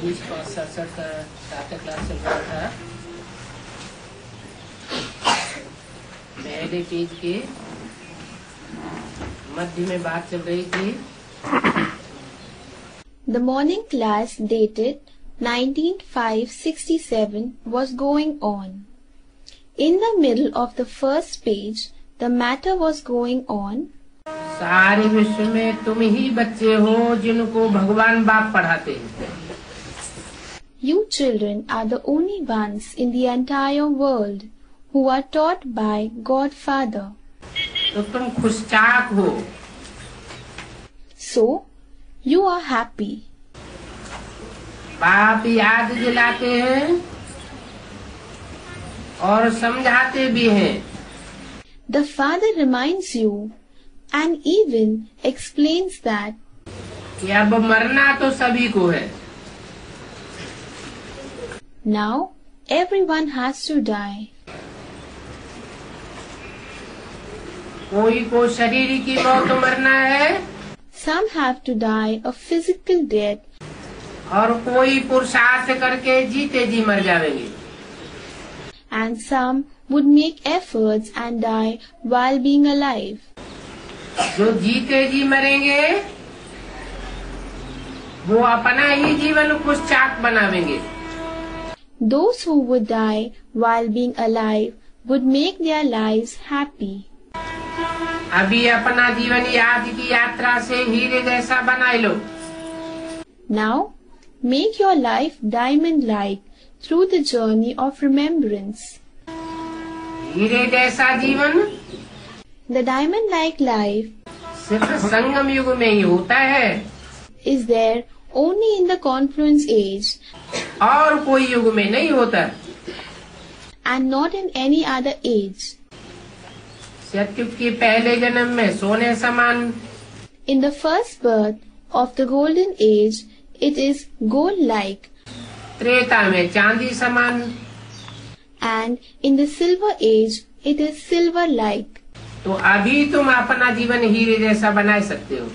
7 class चल रहा था। पहले पेज के मध्य में बात चल रही थी। The morning class dated 19/5/67 was going on. In the middle of the first page, the matter was going on. सारे विश्व में तुम ही बच्चे हो जिनको भगवान बाप पढ़ाते हैं। You children are the only ones in the entire world who are taught by Godfather. तो तुम खुशचाक हो। So, you are happy. बाप याद दिलाते हैं और समझाते भी हैं। The Father reminds you and even explains that कि अब मरना तो सभी को है। Now everyone has to die. कोई को शरीर की मौत मरना है। Some have to die a physical death. और कोई पुरुषार्थ करके जीते जी मर जाएंगे। And some would make efforts and die while being alive. जो जीते जी मरेंगे वो अपना ही जीवन खुशचाक बनावेंगे। Those who would die while being alive would make their lives happy. अभी अपना जीवन याद की यात्रा से हीरे जैसा बना लो। Now, make your life diamond-like through the journey of remembrance. हीरे जैसा जीवन The diamond-like life सिर्फ संगम युग में ही होता है। is there only in the confluence age और कोई युग में नहीं होता। and not in any other age. सत्युग के पहले जन्म में सोने समान, In the first birth of the golden age, it is gold-like, Treta में चांदी समान, and in the silver age, it is silver-like. तो अभी तुम अपना जीवन हीरे जैसा बना सकते हो।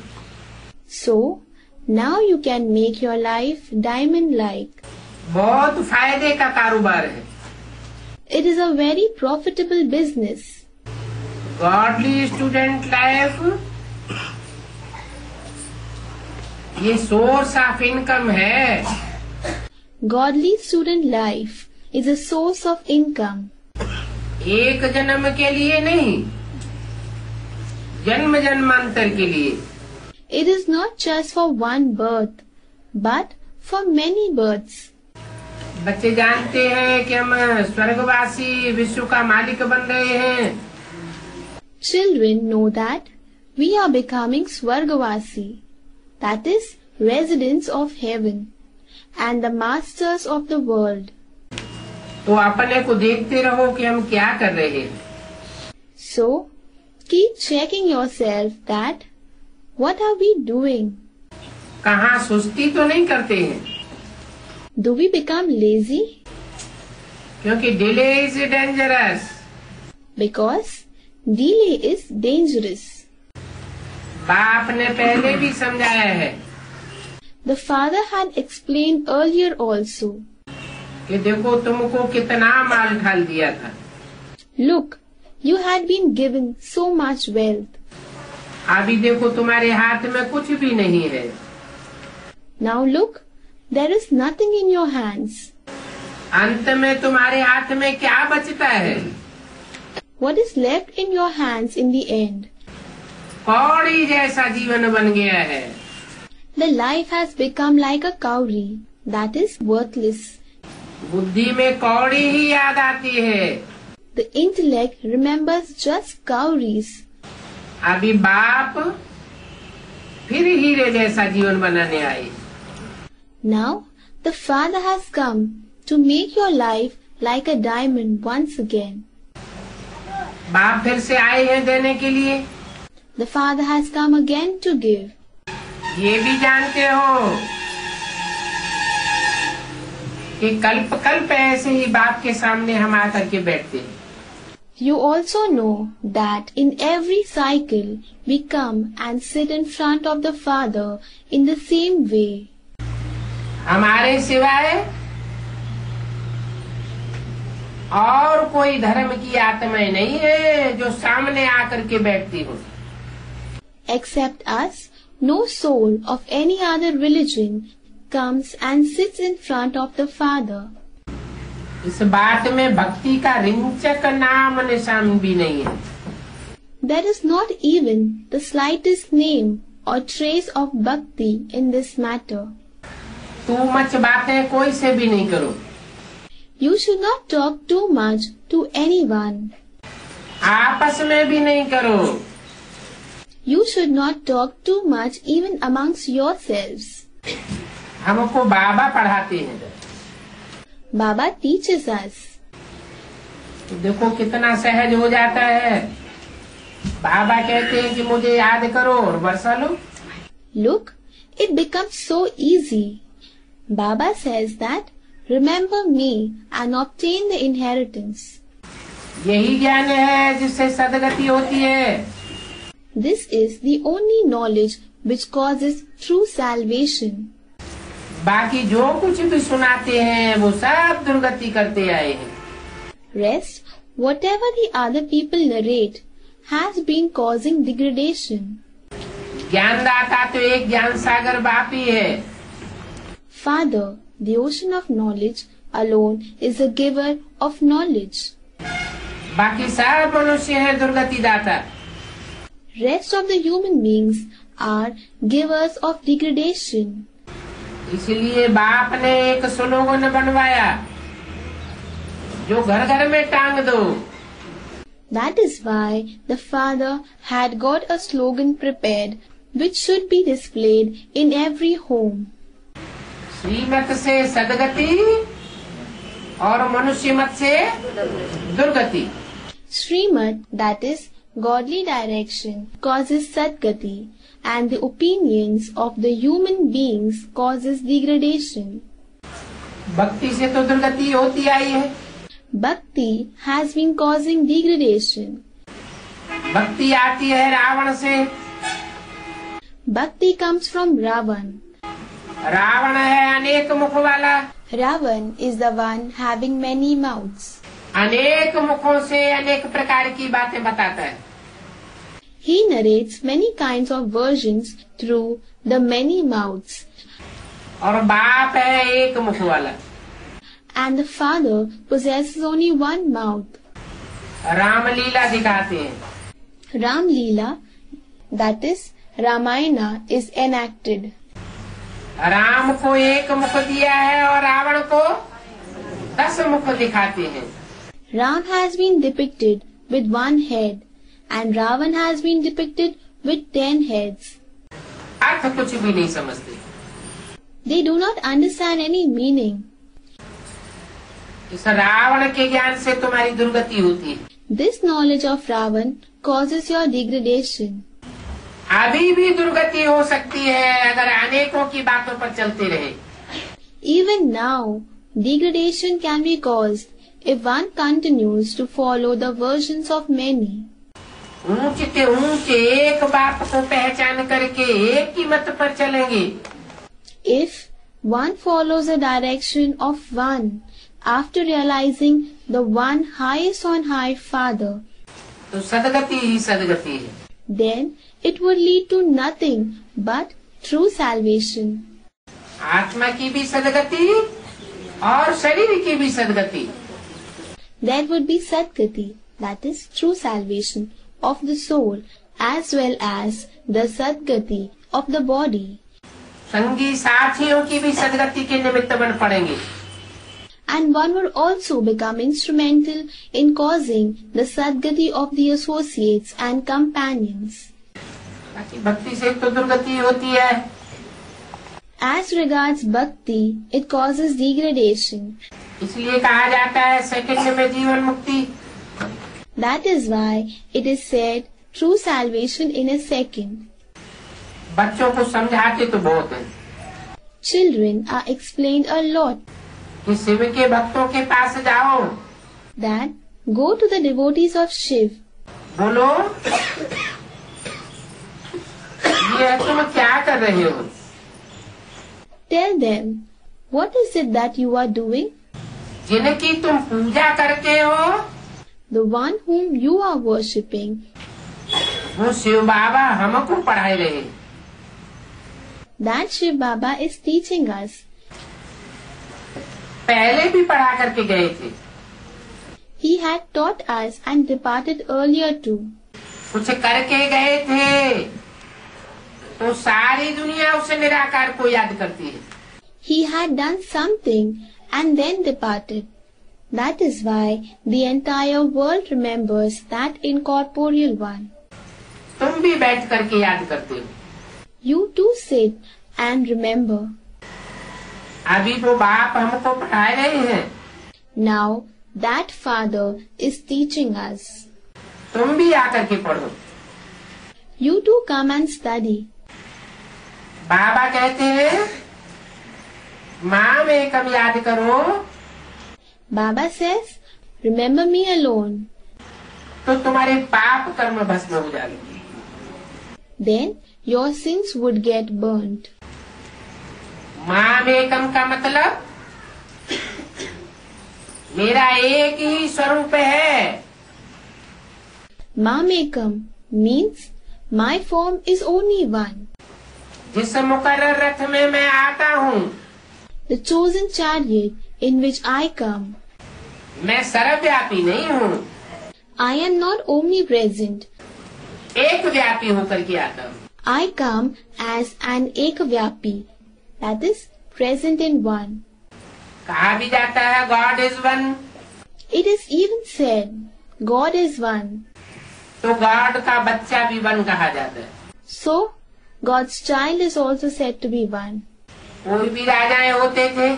So, now you can make your life diamond-like. बहुत फायदे का कारोबार है। It is a very profitable business. Godly student life ये सोर्स ऑफ इनकम है। Godly student life is a source of income. एक जन्म के लिए नहीं, जन्म जन्मांतर के लिए। It is not just for one birth, but for many births. बच्चे जानते हैं कि हम स्वर्गवासी विश्व का मालिक बन रहे हैं। Children know that we are becoming Swargavasi, that is, residents of heaven, and the masters of the world. तो अपने को देखते रहो कि हम क्या कर रहे हैं। So, keep checking yourself that what are we doing? कहाँ सुस्ती तो नहीं करते हैं। Do we become lazy? क्योंकि delay is dangerous. Because delay is dangerous. बाप ने पहले भी समझाया है The Father had explained earlier also. कि देखो तुमको कितना माल ढाल दिया था। Look, you had been given so much wealth. अभी देखो तुम्हारे हाथ में कुछ भी नहीं है। Now look, there is nothing in your hands. अंत में तुम्हारे हाथ में क्या बचता है? What is left in your hands in the end? कौड़ी जैसा जीवन बन गया है। The life has become like a cowrie, that is worthless. बुद्धि में कौड़ी ही याद आती है। The intellect remembers just cowries. अभी बाप फिर हीरे जैसा जीवन बनाने आए। Now the Father has come to make your life like a diamond once again. बाप फिर से आए हैं देने के लिए। The Father has come again to give. ये भी जानते हो कि कल्प कल्प ऐसे ही बाप के सामने हम आकर के बैठते हैं। You also know that in every cycle we come and sit in front of the Father in the same way. हमारे सिवाय और कोई धर्म की आत्माएं नहीं है जो सामने आकर के बैठती हो। Except us, no soul of any other religion comes and sits in front of the Father. इस बात में भक्ति का रिंचक नाम निशान भी नहीं है। There is not even the slightest name or trace of bhakti in this matter. तू मच बातें कोई से भी नहीं करो। You should not talk too much to anyone. आपस में भी नहीं करो। You should not talk too much even amongst yourselves. हमको बाबा पढ़ाते हैं। Baba teaches us. तो देखो कितना सहज हो जाता है। बाबा कहते हैं कि मुझे याद करो और वर्षा लो। Look, it becomes so easy. Baba says that remember me and obtain the inheritance. यही ज्ञान है जिससे सदगति होती है। This is the only knowledge which causes true salvation. बाकी जो कुछ भी सुनाते हैं वो सब दुर्गति करते आए हैं। Rest, whatever the other people narrate, has been causing degradation. ज्ञानदाता तो एक ज्ञान सागर बाप ही है। Father, the ocean of knowledge alone is a giver of knowledge. बाकी सब मनुष्य है दुर्गति दाता। Rest of the human beings are givers of degradation. इसलिए बाप ने एक स्लोगन बनवाया जो घर घर में टांग दो। That is why the Father had got a slogan prepared which should be displayed in every home. श्रीमत से सदगति और मनुष्य मत से दुर्गति। Srimad, that is godly direction, causes Sadgati, and the opinions of the human beings causes degradation. भक्ति से तो दुर्गति होती आई है। Bhakti has been causing degradation. भक्ति आती है रावण से। Bhakti comes from Ravan. Ravan है अनेक मुख वाला। Ravan is the one having many mouths. अनेक मुखों से अनेक प्रकार की बातें बताता है। He narrates many kinds of versions through the many mouths. और बाप है एक मुख वाला। And the Father possesses only one mouth. Ramlila दिखाते हैं। Ram Leela, that is Ramayana, is enacted. Ram को एक मुख दिया है और रावण को 10 मुख दिखाते हैं। Ram has been depicted with one head and Ravan has been depicted with 10 heads. अर्थ कुछ भी नहीं समझते। They do not understand any meaning. इस रावण के ज्ञान से तुम्हारी दुर्गति होती है। This knowledge of Ravan causes your degradation. अभी भी दुर्गति हो सकती है अगर अनेकों की बातों पर चलते रहे। Even now, degradation can be caused if one continues to follow the versions of many. ऊंचे के ऊंचे एक बात को पहचान करके एक ही मत पर चलेंगे। If one follows the direction of one after realizing the one highest on high Father, तो सदगति ही सदगति है। then it would lead to nothing but true salvation. आत्मा की भी सदगति और शरीर की भी सदगति। There would be Sadgati, that is true salvation of the soul, as well as the Sadgati of the body. संगी साथियों की भी सदगति के निमित्त बन पड़ेंगे। And one would also become instrumental in causing the Sadgati of the associates and companions. बाकी भक्ति से तो दुर्गति होती है। As regards Bhakti, it causes degradation. इसलिए कहा जाता है सेकंड में जीवन मुक्ति। That is why it is said true salvation in a second. बच्चों को समझाते तो बहुत है Children are explained a lot. कि शिव के भक्तों के पास जाओ। That go to the devotees of Shiv. बोलो ये तुम क्या कर रहे हो? Tell them, What is it that you are doing? जिनकी तुम पूजा करते हो, The one whom you are worshipping, वो शिव बाबा हमको पढ़ा रहे। that Shiv Baba is teaching us. पहले भी पढ़ा करके गए थे, He had taught us and departed earlier too. कुछ करके गए थे, तो सारी दुनिया उसे निराकार को याद करती है। He had done something and then departed. That is why the entire world remembers that incorporeal one. तुम भी बैठ करके याद करते हो। You too sit and remember. अभी वो बाप हमको पढ़ा रहे हैं, Now that Father is teaching us. तुम भी आकर के पढ़ो। You too come and study. बाबा कहते हैं, माँ में कब याद करो, Baba says, remember me alone. तो तुम्हारे पाप कर्म भस्म हो जाएंगे। Then your sins would get burnt. माँ में कम का मतलब मेरा एक ही स्वरूप है। Mamekam means my form is only one. जिस मुकर्रर रथ में मैं आता हूँ, The chosen chariot in which I come. मैं सर्वव्यापी नहीं हूँ, I am not omnipresent. एक व्यापी होकर के आता हूँ। I come as an Ekavyapi, that is, present in one. कहा भी जाता है God is one, It is even said, God is one. तो गॉड का बच्चा भी वन कहा जाता है। So, God's child is also said to be one. कोई भी राजाएं होते थे,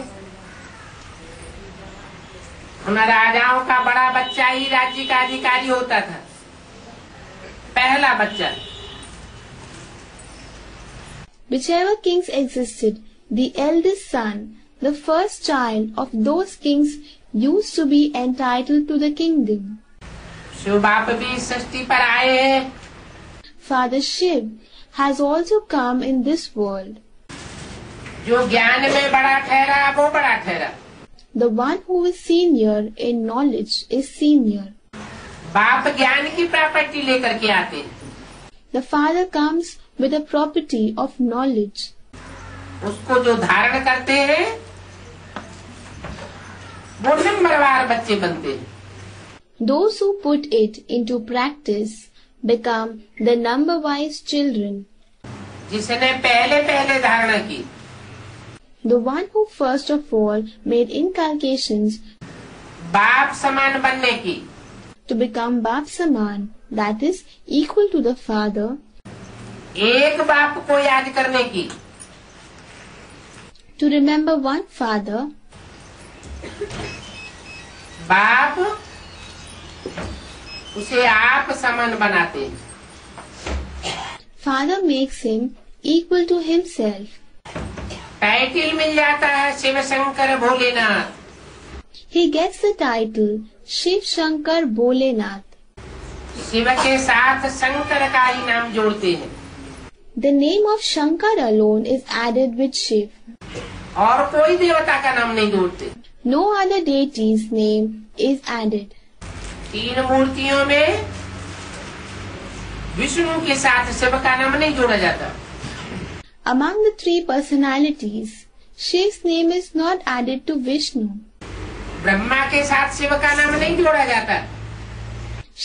उन राजाओं का बड़ा बच्चा ही राज्य का अधिकारी होता था, पहला बच्चा। Whichever kings existed, the eldest son, the first child of those kings used to be entitled to the kingdom. Shiv बाप भी सृष्टि पर आए हैं, Father Shiv has also come in this world. जो ज्ञान में बड़ा ठहरा वो बड़ा ठहरा। The one who is senior in knowledge is senior. बाप ज्ञान की प्रॉपर्टी लेकर के आते हैं, The father comes with a property of knowledge. उसको जो धारण करते हैं वो नंबरवार बच्चे बनते हैं। Those who put it into practice become the number-wise children. जिसने पहले पहले धारणा की, The one who first of all made inculcations बाप समान बनने की, to become Bap Saman, that is, equal to the father, एक बाप को याद करने की, to remember one father, बाप उसे आप समान बनाते हैं। father makes him equal to himself. Title मिल जाता है Shiv Shankar Bholenath, He gets the title Shiv Shankar Bholenath. Shiv के साथ शंकर का ही नाम जोड़ते हैं, The name of Shankar alone is added with Shiv. और कोई देवता का नाम नहीं जोड़ते। No other deity's name is added. तीन मूर्तियों में विष्णु के साथ शिव का नाम नहीं जोड़ा जाता। Among the three personalities, Shiv's name is not added to Vishnu. Brahma के साथ शिव का नाम नहीं जोड़ा जाता।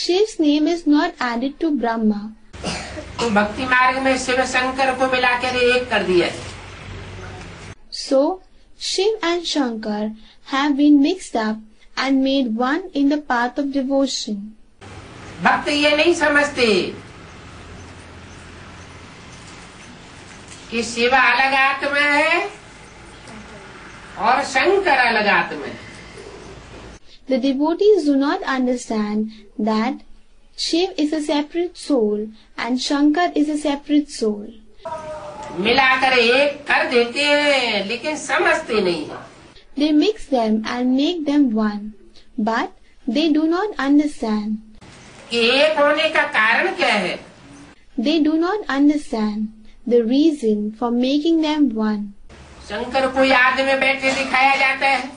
Shiv's name is not added to Brahma. तो भक्ति मार्ग में शिव शंकर को मिलाकर एक कर दिया। So, Shiv and Shankar have been mixed up and made one in the path of devotion. भक्त ये नहीं समझते कि शिव अलग आत्मा है और शंकर अलग आत्मा है। The devotees do not understand that Shiv is a separate soul and Shankar is a separate soul. मिलाकर एक कर देते हैं लेकिन समझते नहीं है। They mix them and make them one, but they do not understand. कि एक होने का कारण क्या है। They do not understand the reason for making them one. Shankar को याद में बैठे दिखाया जाता है।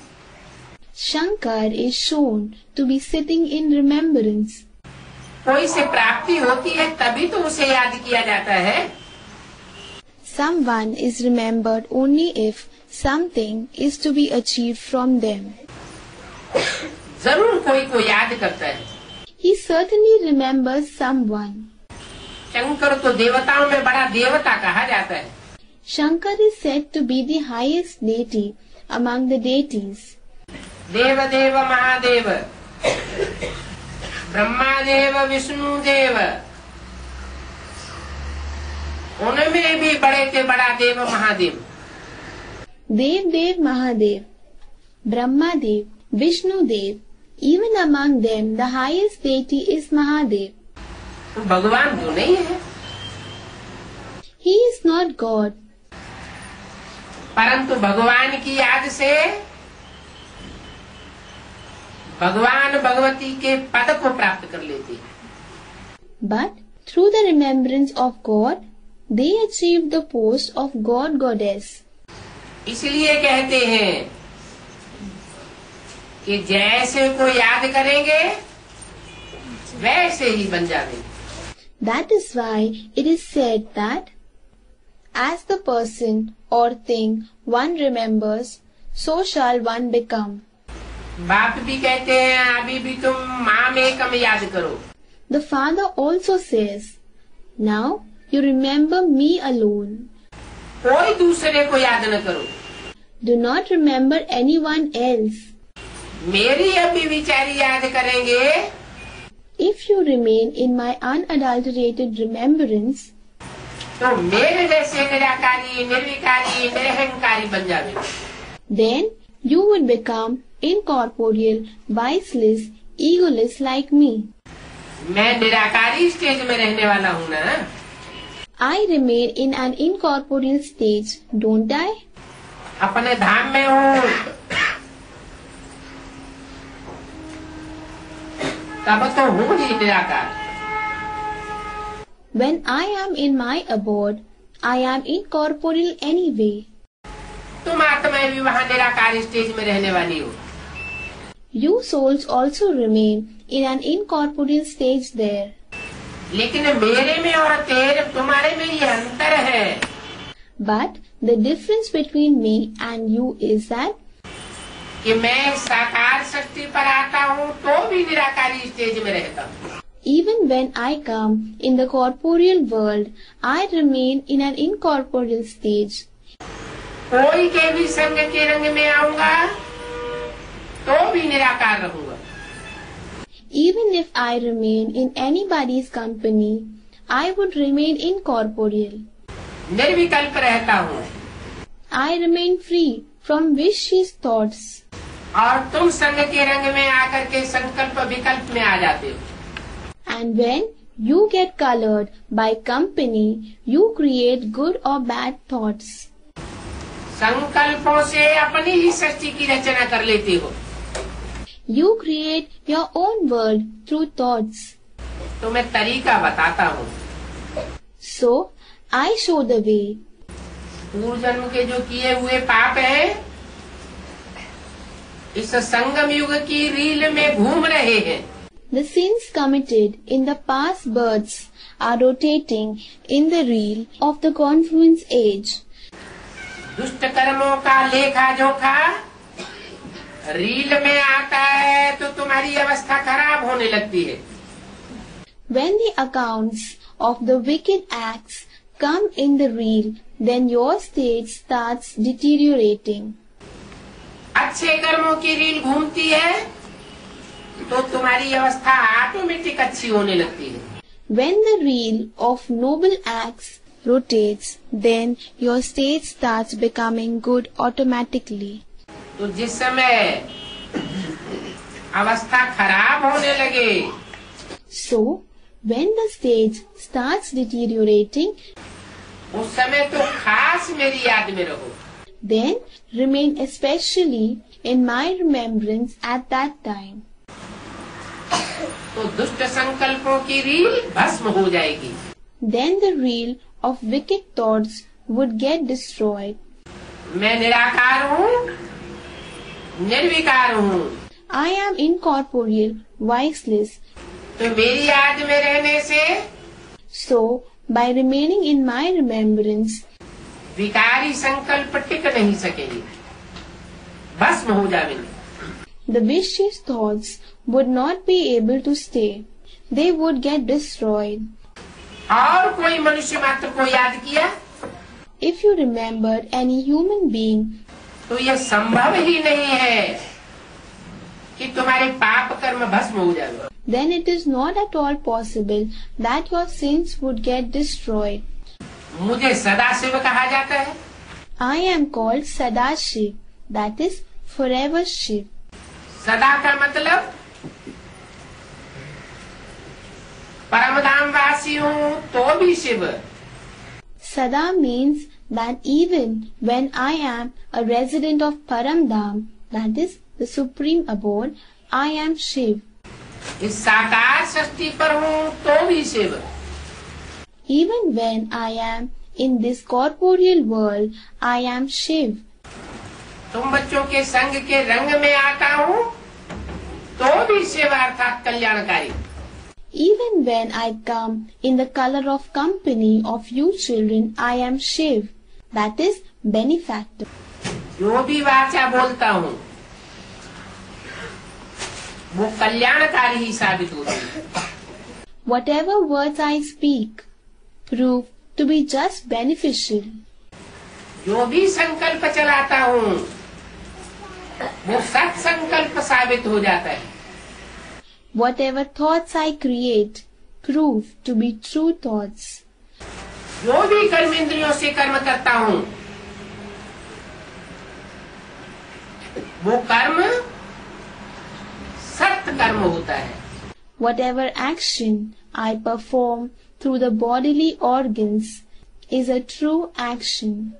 Shankar is shown to be sitting in remembrance. कोई से प्राप्ति होती है तभी तो उसे याद किया जाता है। Someone is remembered only if something is to be achieved from them. जरूर कोई को याद करता है। He certainly remembers someone. Shankar तो देवताओं में बड़ा देवता कहा जाता है। Shankar is said to be the highest deity among the deities. देव देव महादेव, ब्रह्मा देव विष्णु देव, उनमें भी बड़े के बड़ा देव Mahadev. Dev Dev Mahadev, Brahma Dev, Vishnu Dev, even among them the highest deity is Mahadev. भगवान जो नहीं है, He is not God, परंतु भगवान की याद से भगवान भगवती के पद को प्राप्त कर लेते हैं। but through the remembrance of God, they achieve the post of God Goddess. इसलिए कहते हैं कि जैसे को याद करेंगे वैसे ही बन जाएंगे। That is why it is said that as the person or thing one remembers, so shall one become. बाप भी कहते हैं अभी भी तुम माँ में कम याद करो। The father also says, now you remember me alone. कोई दूसरे को याद न करो। Do not remember anyone else. मेरी अभी विचारी याद करेंगे If you remain in my unadulterated remembrance, तो मेरे जैसे निराकारी, निर्विकारी, निरहंकारी बन जाओगे। then you would become incorporeal, viceless, egoless like me. मैं निराकारी स्टेज में रहने वाला हूँ ना। I remain in an incorporeal stage, don't I? अपने धाम में हूँ, तब तो हूँ ही निराकार। When I am in my abode, I am incorporeal anyway. तुम आत्माएं भी वहाँ निराकार स्टेज में रहने वाली हो। You souls also remain in an incorporeal stage there. लेकिन मेरे में और तेरे तुम्हारे में ये अंतर है But the difference between me and you is that कि मैं साकार शक्ति पर आता हूँ तो भी निराकारी स्टेज में रहता हूँ। even when I come in the corporeal world, I remain in an incorporeal stage. कोई के भी संग के रंग में आऊंगा तो भी निराकार रहूंगा। Even if I remain in anybody's company, I would remain incorporeal. निर्विकल्प रहता हूँ I remain free from wishes thoughts. और तुम संग के रंग में आकर के संकल्प विकल्प में आ जाते हो। And when you get colored by company, you create good or bad thoughts. संकल्पों से अपनी ही सृष्टि की रचना कर लेते हो। You create your own world through thoughts. तो मैं तरीका बताता हूँ। So, I show the way. पूर्व जन्म के जो किए हुए पाप हैं इस संगम युग की रील में घूम रहे हैं। The sins committed in the past births are rotating in the reel of the confluence age. दुष्ट कर्मों का लेखा जोखा रील में आता है तो तुम्हारी अवस्था खराब होने लगती है। When the accounts of the wicked acts come in the reel, then your state starts deteriorating. अच्छे कर्मों की रील घूमती है तो तुम्हारी अवस्था ऑटोमेटिक अच्छी होने लगती है। When the reel of noble acts rotates, then your state starts becoming good automatically. तो जिस समय अवस्था खराब होने लगे So, when the stage starts deteriorating, उस समय तो खास मेरी याद में रहो। then remain especially in my remembrance at that time. तो दुष्ट संकल्पों की रील भस्म हो जाएगी। Then the reel of wicked thoughts would get destroyed. मैं निराकार हूँ, निर्विकार हूँ। I am incorporeal, voiceless. तो मेरी याद में रहने से So, by remaining in my remembrance, विकारी संकल्प टिक नहीं सकेंगे, भस्म हो जाएंगे। the vicious thoughts would not be able to stay. They would get destroyed. और कोई मनुष्य मात्र को याद किया If you remembered any human being, तो यह संभव ही नहीं है कि तुम्हारे पाप कर्म भस्म हो जाए। then it is not at all possible that your sins would get destroyed. मुझे सदाशिव कहा जाता है। I am called Sadashiv, that is forever Shiv. सदा का मतलब परमधाम वासी हूँ तो भी Shiv. Sada means that even when I am a resident of Paramdham, that is the supreme abode, I am Shiv. इस साकार सृष्टि पर हूँ तो भी Shiv. Even when I am in this corporeal world, I am Shiv. तुम बच्चों के संग के रंग में आता हूँ तो भी शिव अर्थात कल्याणकारी। Even when I come in the color of company of you children, I am Shiv, that is benefactor. जो भी वाचा बोलता हूँ वो कल्याणकारी ही साबित होती है। Whatever words I speak prove to be just beneficial. जो भी संकल्प चलाता हूँ वो सत संकल्प साबित हो जाता है। Whatever thoughts I create prove to be true thoughts. जो भी कर्म इंद्रियों से कर्म करता हूँ वो कर्म सत्य कर्म होता है। Whatever action I perform through the bodily organs is a true action.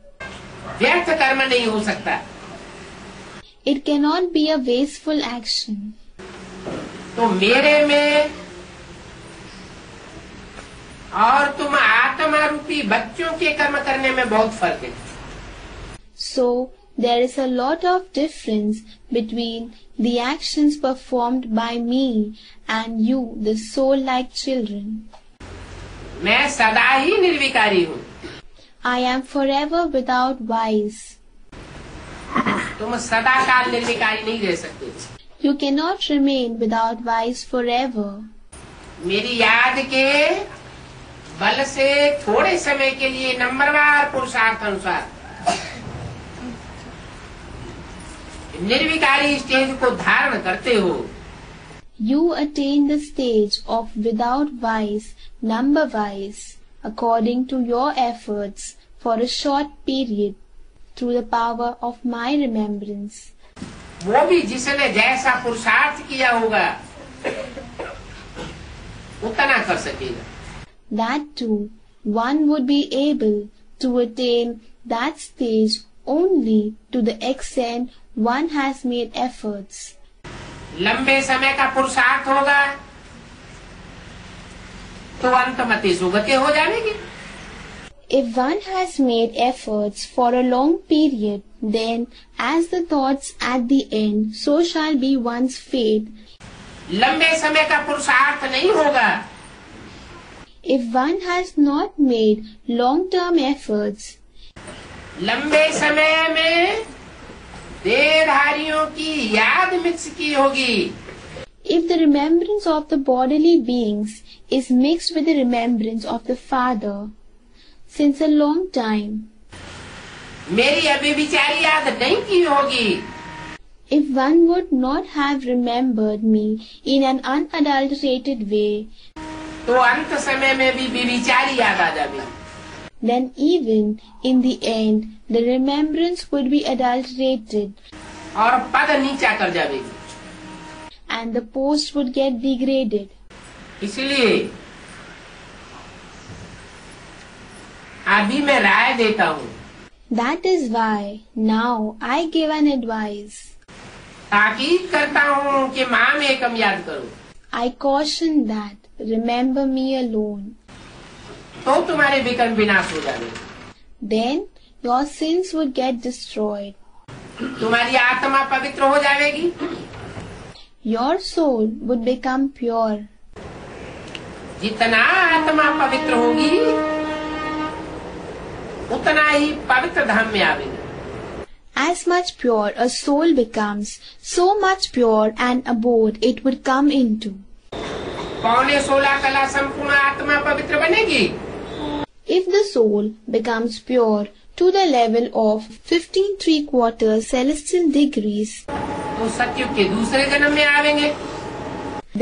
व्यर्थ कर्म नहीं हो सकता। It cannot be a wasteful action. तो मेरे में और तुम आत्मा रूपी बच्चों के कर्म करने में बहुत फर्क है। So, there is a lot of difference between the actions performed by me and you, the soul-like children. मैं सदा ही निर्विकारी हूँ। I am forever without vice. तुम सदा काल निर्विकारी नहीं रह सकते। You cannot remain without vice forever. मेरी याद के बल से थोड़े समय के लिए नंबरवार पुरुषार्थ अनुसार निर्विकारी स्टेज को धारण करते हो। You attain the stage of without vice, number wise, according to your efforts for a short period, through the power of my remembrance. वो भी जिसने जैसा पुरुषार्थ किया होगा उतना कर सकेगा। That too, one would be able to attain that stage only to the extent one has made efforts. लंबे समय का पुरुषार्थ होगा तो अंतमति सुगति हो जाएगी। If one has made efforts for a long period, then as the thoughts at the end, so shall be one's fate. लंबे समय का पुरुषार्थ नहीं होगा If one has not made long-term efforts, लंबे समय में देहधारियों की याद मिक्स की होगी। if the remembrance of the bodily beings is mixed with the remembrance of the Father, since a long time, मेरी अभी विचारी याद नहीं की होगी if one would not have remembered me in an unadulterated way, तो अंत समय में भी विचारी याद आ जाएगी। then even in the end the remembrance would be adulterated और पद नीचा कर जाएगी। and the post would get degraded. इसलिए अभी मैं राय देता हूँ That is why now I give an advice. ताकीद करता हूँ कि माँ में एकम याद करो I caution that remember me alone. तो तुम्हारे विकर्म विनाश हो जाएंगे। Then your sins would get destroyed. तुम्हारी आत्मा पवित्र हो जाएगी. Your soul would become pure. जितना आत्मा पवित्र होगी उतना ही पवित्र धाम में आवेगी. As much pure a soul becomes, so much pure an abode it would come into. 15.16 कला संपूर्ण आत्मा पवित्र बनेगी. If the soul becomes pure to the level of 15 3/4 celestial degrees, तो सतयुग के दूसरे जन्म में आवेंगे.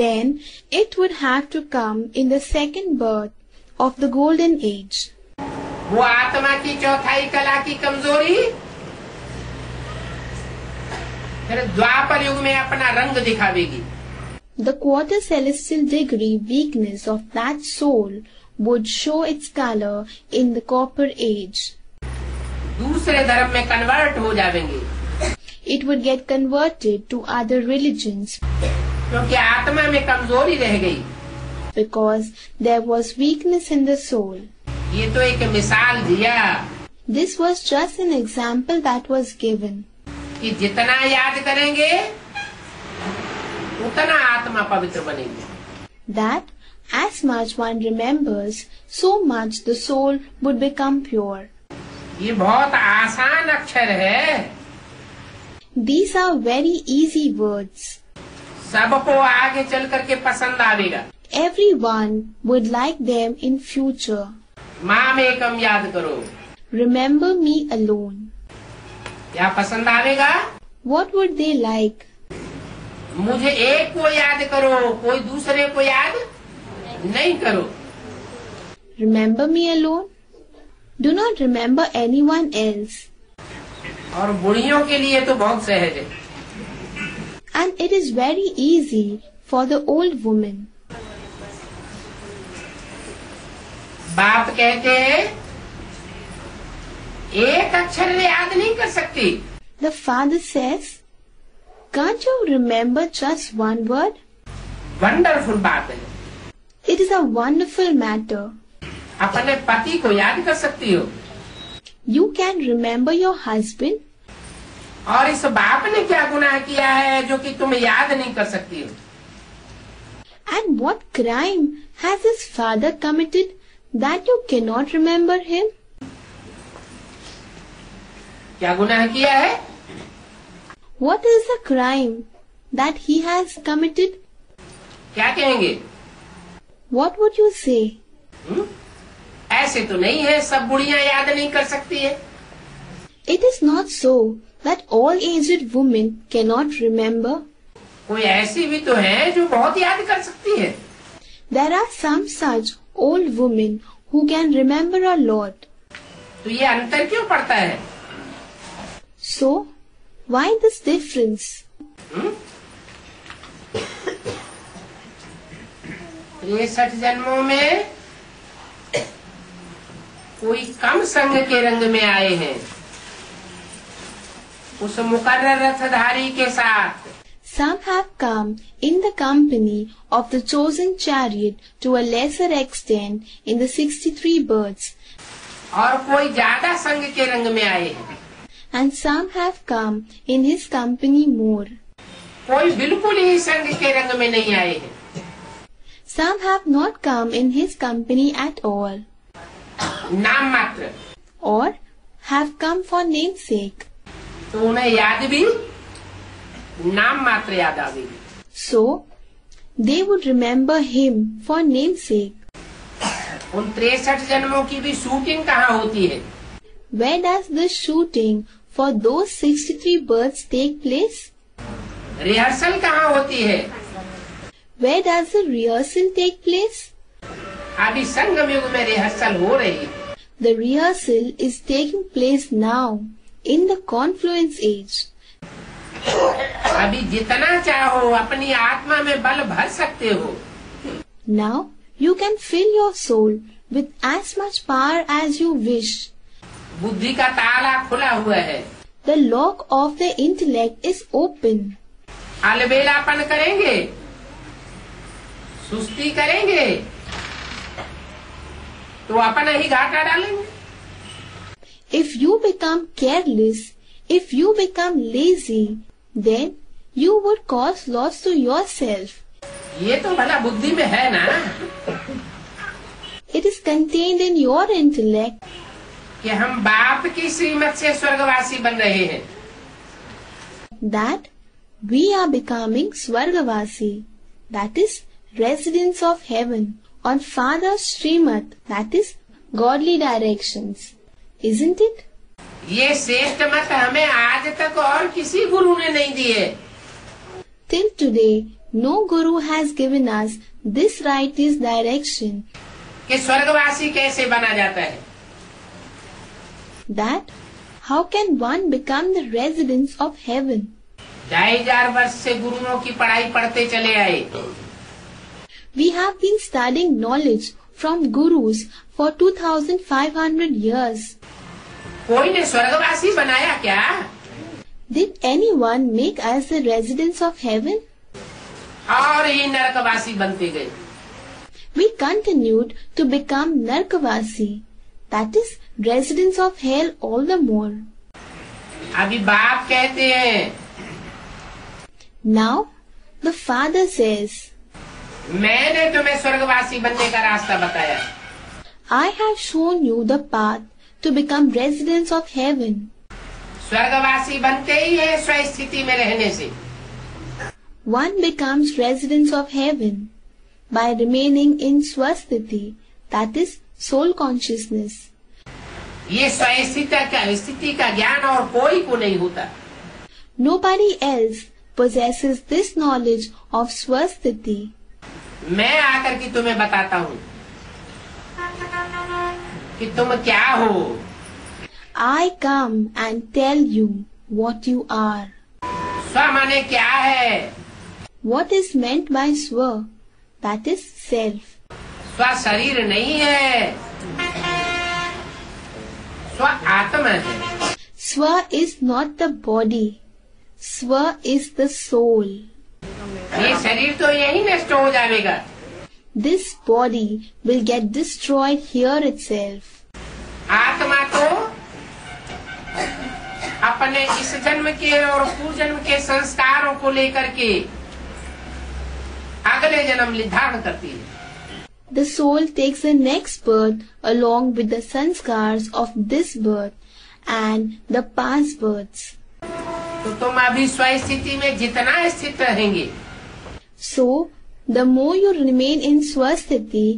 then it would have to come in the second birth of the golden age. वो आत्मा की चौथाई कला की कमजोरी फिर द्वापर युग में अपना रंग दिखावेगी. The quarter celestial degree weakness of that soul would show its color in the copper age. दूसरे धर्म में कन्वर्ट हो जाएंगे. It would get converted to other religions क्योंकि आत्मा में कमजोरी रह गई. because there was weakness in the soul. ये तो एक मिसाल दिया This was just an example that was given. कि जितना याद करेंगे उतना आत्मा पवित्र बनेगी. That as much one remembers, so much the soul would become pure. ये बहुत आसान अक्षर है. These are very easy words. सबको आगे चल करके पसंद आवेगा. Everyone would like them in future. माम एकम याद करो. Remember me alone. क्या पसंद आवेगा? What would they like? मुझे एक को याद करो, कोई दूसरे को याद नहीं करो. Remember me alone? Do not remember anyone else. और बुढ़ियों के लिए तो बहुत सहज है. And it is very easy for the old woman. बाप कहते हैं एक अक्षर याद नहीं कर सकती. The father says, can't you remember just one word? Wonderful बात है. It is a wonderful matter. अपने पति को याद कर सकती हो. You can remember your husband. और इस बाप ने क्या गुनाह किया है जो कि तुम याद नहीं कर सकती हो. And what crime has his father committed that you cannot remember him? क्या गुनाह किया है? What is the crime that he has committed? क्या कहेंगे? What would you say? ऐसे तो नहीं है सब बुढ़ियां याद नहीं कर सकती है. It is not so that all aged women cannot remember. कोई ऐसी भी तो है जो बहुत याद कर सकती है. There are some such old women who can remember a lot. तो ये अंतर क्यों पड़ता है? So, why this difference? 63 जन्मों में कोई कम संग के रंग में आए हैं उस मुकर्रर रथधारी के साथ. Some have come in the company of the chosen chariot to a lesser extent in the 63 births. और कोई ज्यादा संग के रंग में आए हैं. And some have come in his company more. कोई बिल्कुल ही संग के रंग में नहीं आए हैं. Some have not come in his company at all. नाम मात्र. Or have come for namesake. तो उन्हें याद भी नाम मात्र याद आवेगी. So, they would remember him for namesake. उन 63 जन्मों की भी शूटिंग कहाँ होती है? Where does the shooting for those 63 births take place? Rehearsal कहाँ होती है? Where does the rehearsal take place? अभी संगम युग में रिहर्सल हो रही है. The rehearsal is taking place now in the confluence age. अभी जितना चाहो अपनी आत्मा में बल भर सकते हो. Now you can fill your soul with as much power as you wish. बुद्धि का ताला खुला हुआ है. The lock of the intellect is open. अलबेलापन करेंगे, सुस्ती करेंगे तो अपना ही घाटा डालेंगे. If you become careless, if you become lazy, then you would cause loss to yourself. ये तो भला बुद्धि में है ना It is contained in your intellect कि हम बाप की श्रीमत से स्वर्गवासी बन रहे हैं। that we are becoming Swargavasi, that is, residents of heaven, on Father's Srimad, that is, godly directions. Isn't it? ये श्रेष्ठ मत हमें आज तक और किसी गुरु ने नहीं दिए। Till today, no Guru has given us this righteous direction, कि स्वर्गवासी कैसे बना जाता है। that how can one become the residents of heaven? 2500 वर्ष से गुरुओं की पढ़ाई पढ़ते चले आए। We have been studying knowledge from Gurus for 2500 years. कोई ने स्वर्गवासी बनाया क्या? Did anyone make us the residents of heaven? और ही नरकवासी बनते गए। We continued to become Narkavasi, that is, residents of hell all the more. अभी बाप कहते हैं, Now, the Father says, मैंने तुम्हें स्वर्गवासी बनने का रास्ता बताया। I have shown you the path to become residents of heaven. स्वर्गवासी बनते ही है स्वस्थिति में रहने से। One becomes residents of heaven by remaining in Swasthiti, that is, soul consciousness. ये स्वस्थिति का ज्ञान और कोई को नहीं होता। Nobody else possesses this knowledge of Swasthiti. मैं आकर के तुम्हें बताता हूँ कि तुम क्या हो। I come and tell you what you are. स्व माने क्या है? What is meant by Swa? That is self. स्व शरीर नहीं है, स्व आत्मा है। Swa is not the body. Swa is the soul. ये शरीर तो यही नष्ट हो जाएगा। This body will get destroyed here itself. आत्मा तो अपने इस जन्म के और पूर्व जन्म के संस्कारों को लेकर के अगले जन्म निर्धारण करती है। The soul takes the next birth along with the sanskars of this birth and the past births. तो तुम अभी स्वस्थिति में जितना स्थित रहेंगे, So, the more you remain in Swasthiti,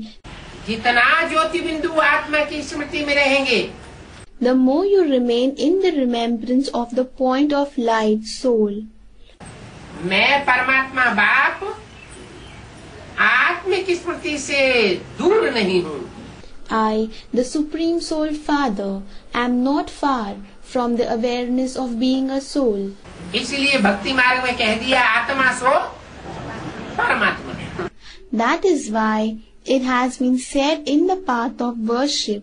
जितना ज्योति बिंदु आत्मा की स्मृति में रहेंगे, the more you remain in the remembrance of the point of light, soul. मैं परमात्मा बाप आत्मिक स्मृति से दूर नहीं हूँ। I, the Supreme Soul Father, am not far from the awareness of being a soul. इसलिए भक्ति मार्ग में कह दिया आत्मा सो परमात्मा। That is why it has been said in the path of worship,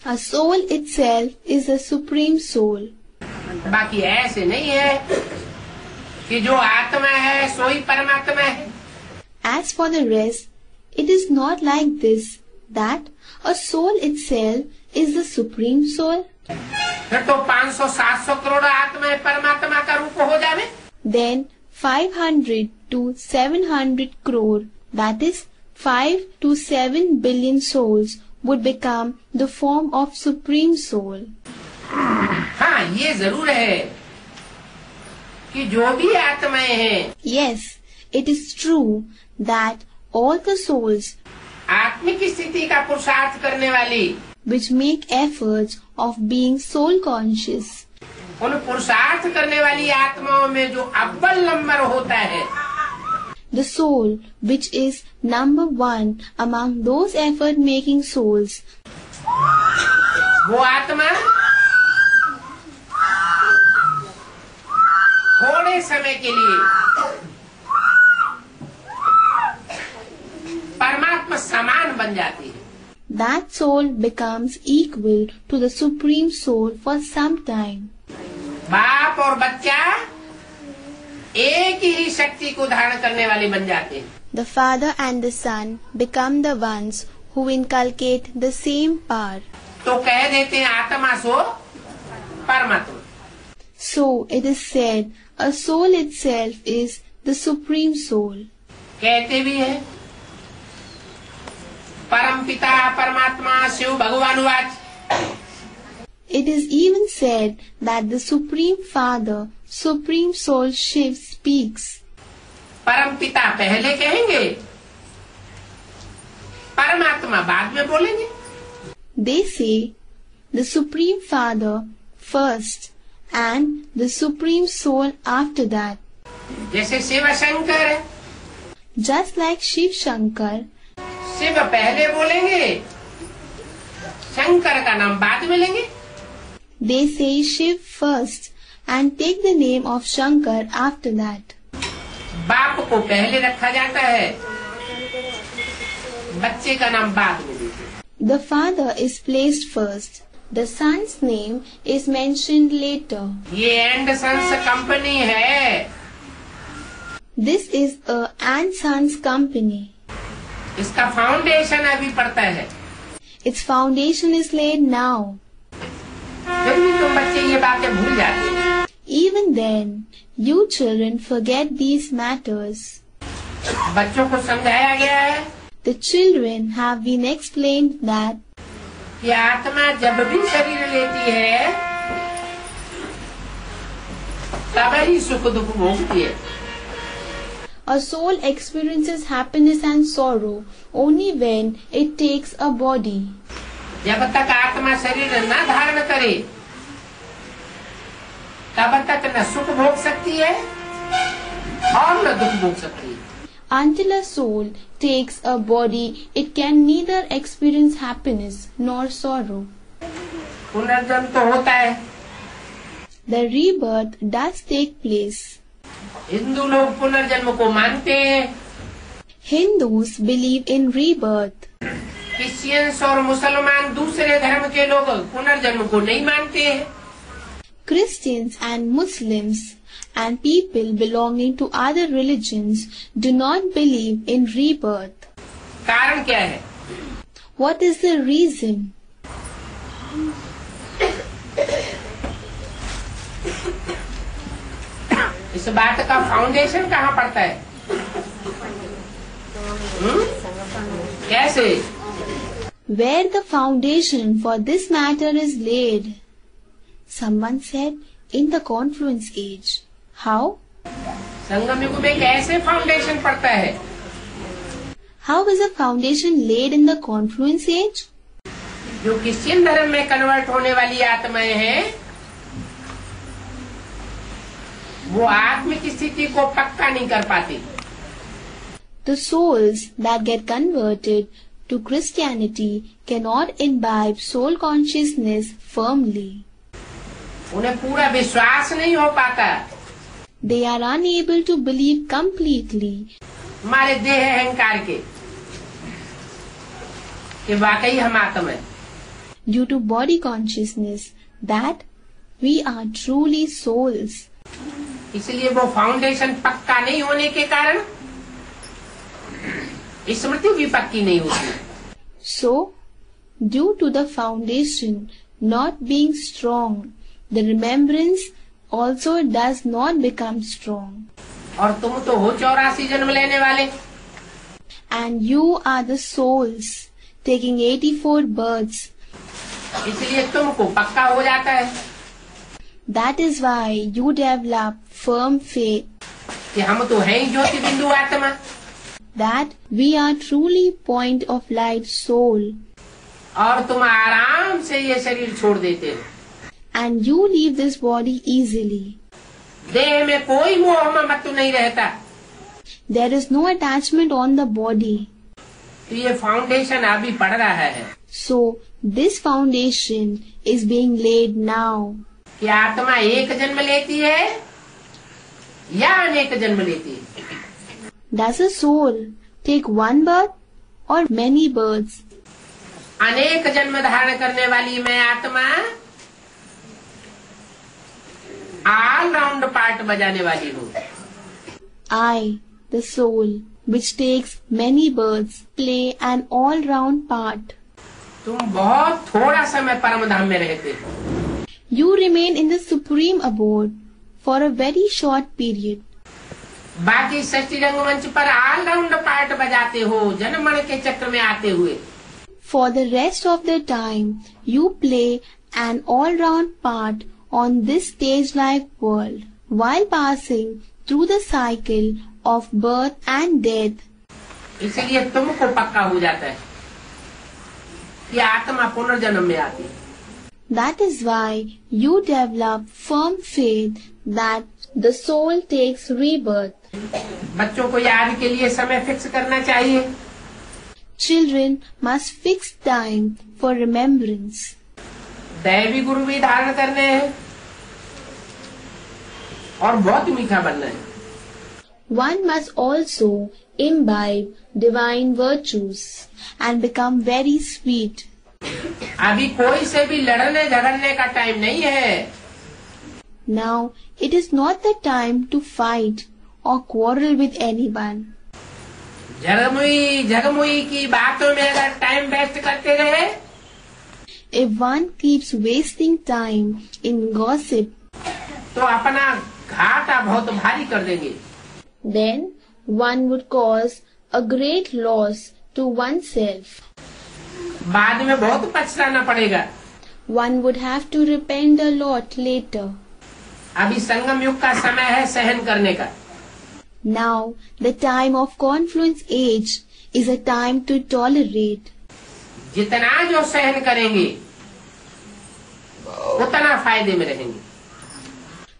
a soul itself is the Supreme Soul. बाकी ऐसे नहीं है कि जो आत्मा है सो ही परमात्मा है। As for the rest, it is not like this, that a soul itself is the Supreme Soul. फिर तो 500-700 करोड़ आत्मा परमात्मा का रूप हो जावे। Then 500 to 700 crore, that is 5 to 7 billion souls, would become the form of Supreme Soul. हाँ, ये जरूर है कि जो भी आत्माएं हैं, Yes, it is true that all the souls आत्मिक स्थिति का पुरुषार्थ करने वाली, which make efforts of being soul conscious, उन पुरुषार्थ करने वाली आत्माओं में जो अव्वल नंबर होता है, the soul which is number one among those effort making souls, वो आत्मा थोड़े समय के लिए परमात्मा समान बन जाती है। that soul becomes equal to the Supreme Soul for some time. बाप और बच्चा एक ही शक्ति को धारण करने वाले बन जाते हैं। The father and the son become the ones who inculcate the same power. तो कह देते हैं आत्मा सो परमात्मा। So it is said, a soul itself is the Supreme Soul. कहते भी है परम पिता परमात्मा Shiv भगवानुवाच। It is even said that the Supreme Father, Supreme Soul Shiv speaks. परम पिता पहले कहेंगे, परमात्मा बाद में बोलेंगे। They say the Supreme Father first and the Supreme Soul after that. जैसे शिव शंकर है, Just like Shiv Shankar, Shiv पहले बोलेंगे, शंकर का नाम बाद में लेंगे। they say Shiv first and take the name of Shankar after that. बाप को पहले रखा जाता है, बच्चे का नाम बाद में। The father is placed first. The son's name is mentioned later. ये एंडरसन्स कंपनी है, This is a and Sons company. इसका फाउंडेशन अभी पड़ता है। Its foundation is laid now. फिर भी तुम बच्चे ये बातें भूल जाते हैं। Even then, you children forget these matters. बच्चों को समझाया गया है The children have been explained that कि आत्मा जब भी शरीर लेती है तब ही सुख दुख भोगती है। a soul experiences happiness and sorrow only when it takes a body. जब तक आत्मा शरीर न धारण करे तब तक न सुख भोग सकती है और न दुख भोग सकती है। Until a soul takes a body, it can neither experience happiness nor sorrow. पुनर्जन्म तो होता है। The rebirth does take place. Hindu लोग पुनर्जन्म को मानते हैं, Hindus believe in rebirth. Christians और मुसलमान दूसरे धर्म के लोग पुनर्जन्म को नहीं मानते हैं। Christians and Muslims and people belonging to other religions do not believe in rebirth. कारण क्या है? What is the reason? इस बात का फाउंडेशन कहाँ पड़ता है? कैसे? Where the foundation for this matter is laid? Someone said, in the confluence age. How? संगम युग में कैसे फाउंडेशन पड़ता है? How is a foundation laid in the confluence age? जो क्रिश्चियन धर्म में कन्वर्ट होने वाली आत्माएं हैं वो आत्मिक स्थिति को पक्का नहीं कर पाती। The souls that get converted to Christianity cannot imbibe soul consciousness firmly. उन्हें पूरा विश्वास नहीं हो पाता। They are unable to believe completely हमारे देह अहंकार के कि वाकई हम आत्मा है। due to body consciousness that we are truly souls. इसलिए वो फाउंडेशन पक्का नहीं होने के कारण स्मृति भी पक्की नहीं होती। So, due to the foundation not being strong, the remembrance also does not become strong. और तुम तो हो 84 जन्म लेने वाले। And you are the souls taking 84 births. इसलिए तुमको पक्का हो जाता है That is why you develop firm faith कि हम तो हैं ही ज्योति बिंदु आत्मा। that we are truly point of light soul. और तुम आराम से ये शरीर छोड़ देते हो। And you leave this body easily. देह में कोई मोह मत नहीं रहता। There is no attachment on the body. तो ये फाउंडेशन अभी पड़ रहा है So, this foundation is being laid now. कि आत्मा एक जन्म लेती है या अनेक जन्म लेती है। Does a soul take one birth or many births? अनेक जन्म धारण करने वाली मैं आत्मा ऑल राउंड पार्ट बजाने वाली हूँ। I, the soul, which takes many births, play an all-round part. तुम बहुत थोड़ा समय परम धाम में रहते हो। You remain in the supreme abode for a very short period. बाकी षष्ठी रंगमंच पर ऑलराउंड पार्ट बजाते हो जनमण के चक्र में आते हुए. For the rest of the time, you play an all-round part on this stage-like world, while passing through the cycle of birth and death. इसलिए तुमको पक्का हो जाता है कि आत्मा पुनर्जन्म में आती है. That is why you develop firm faith that the soul takes rebirth. बच्चों को याद के लिए समय फिक्स करना चाहिए. Children must fix time for remembrance. दैवी गुरु भी धारण करने हैं और बहुत मीठा बनना है. One must also imbibe divine virtues and become very sweet. अभी कोई से भी लड़ने झगड़ने का टाइम नहीं है. Now it is not the time to fight or quarrel with anyone. झगमुई की बातों में अगर टाइम वेस्ट करते रहे, If one keeps wasting time in gossip, तो अपना घाटा बहुत भारी कर देंगे. then one would cause a great loss to oneself. बाद में बहुत पछताना पड़ेगा. One would have to repent a lot later. अभी संगम युग का समय है सहन करने का. Now the time of confluence age is a time to tolerate. जितना जो सहन करेंगे उतना फायदे में रहेंगे.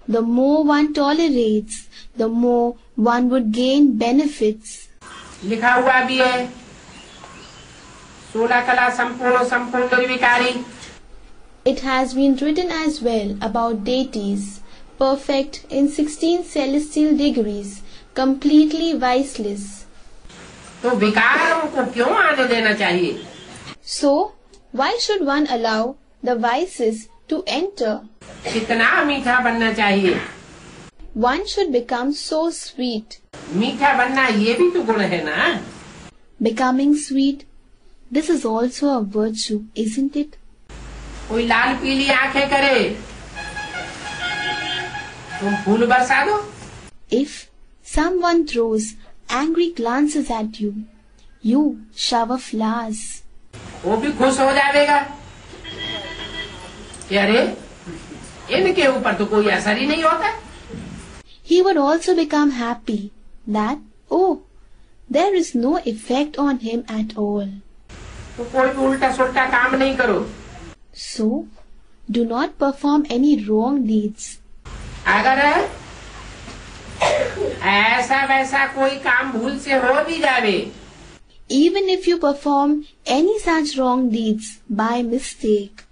The more one tolerates, the more one would gain benefits. लिखा हुआ भी है 16 कला संपूर्ण निर्विकारी. It has been written as well about deities, perfect in 16 celestial degrees, completely viceless. तो विकारों को क्यों आने देना चाहिए? So, why should one allow the vices to enter? कितना मीठा बनना चाहिए. One should become so sweet. मीठा बनना ये भी तो गुण है ना. Becoming sweet, this is also a virtue, isn't it? कोई लाल पीली आंखें करे, तुम फूल बरसा दो. If someone throws angry glances at you, you shower flowers. वो भी खुश हो जाएगा कि अरे इनके ऊपर तो कोई असर ही नहीं होता. He would also become happy that, oh, there is no effect on him at all. तो कोई भी उल्टा सुल्टा काम नहीं करो. So, do not perform any wrong deeds. अगर ऐसा वैसा कोई काम भूल से हो भी जावे, Even if you perform any such wrong deeds by mistake,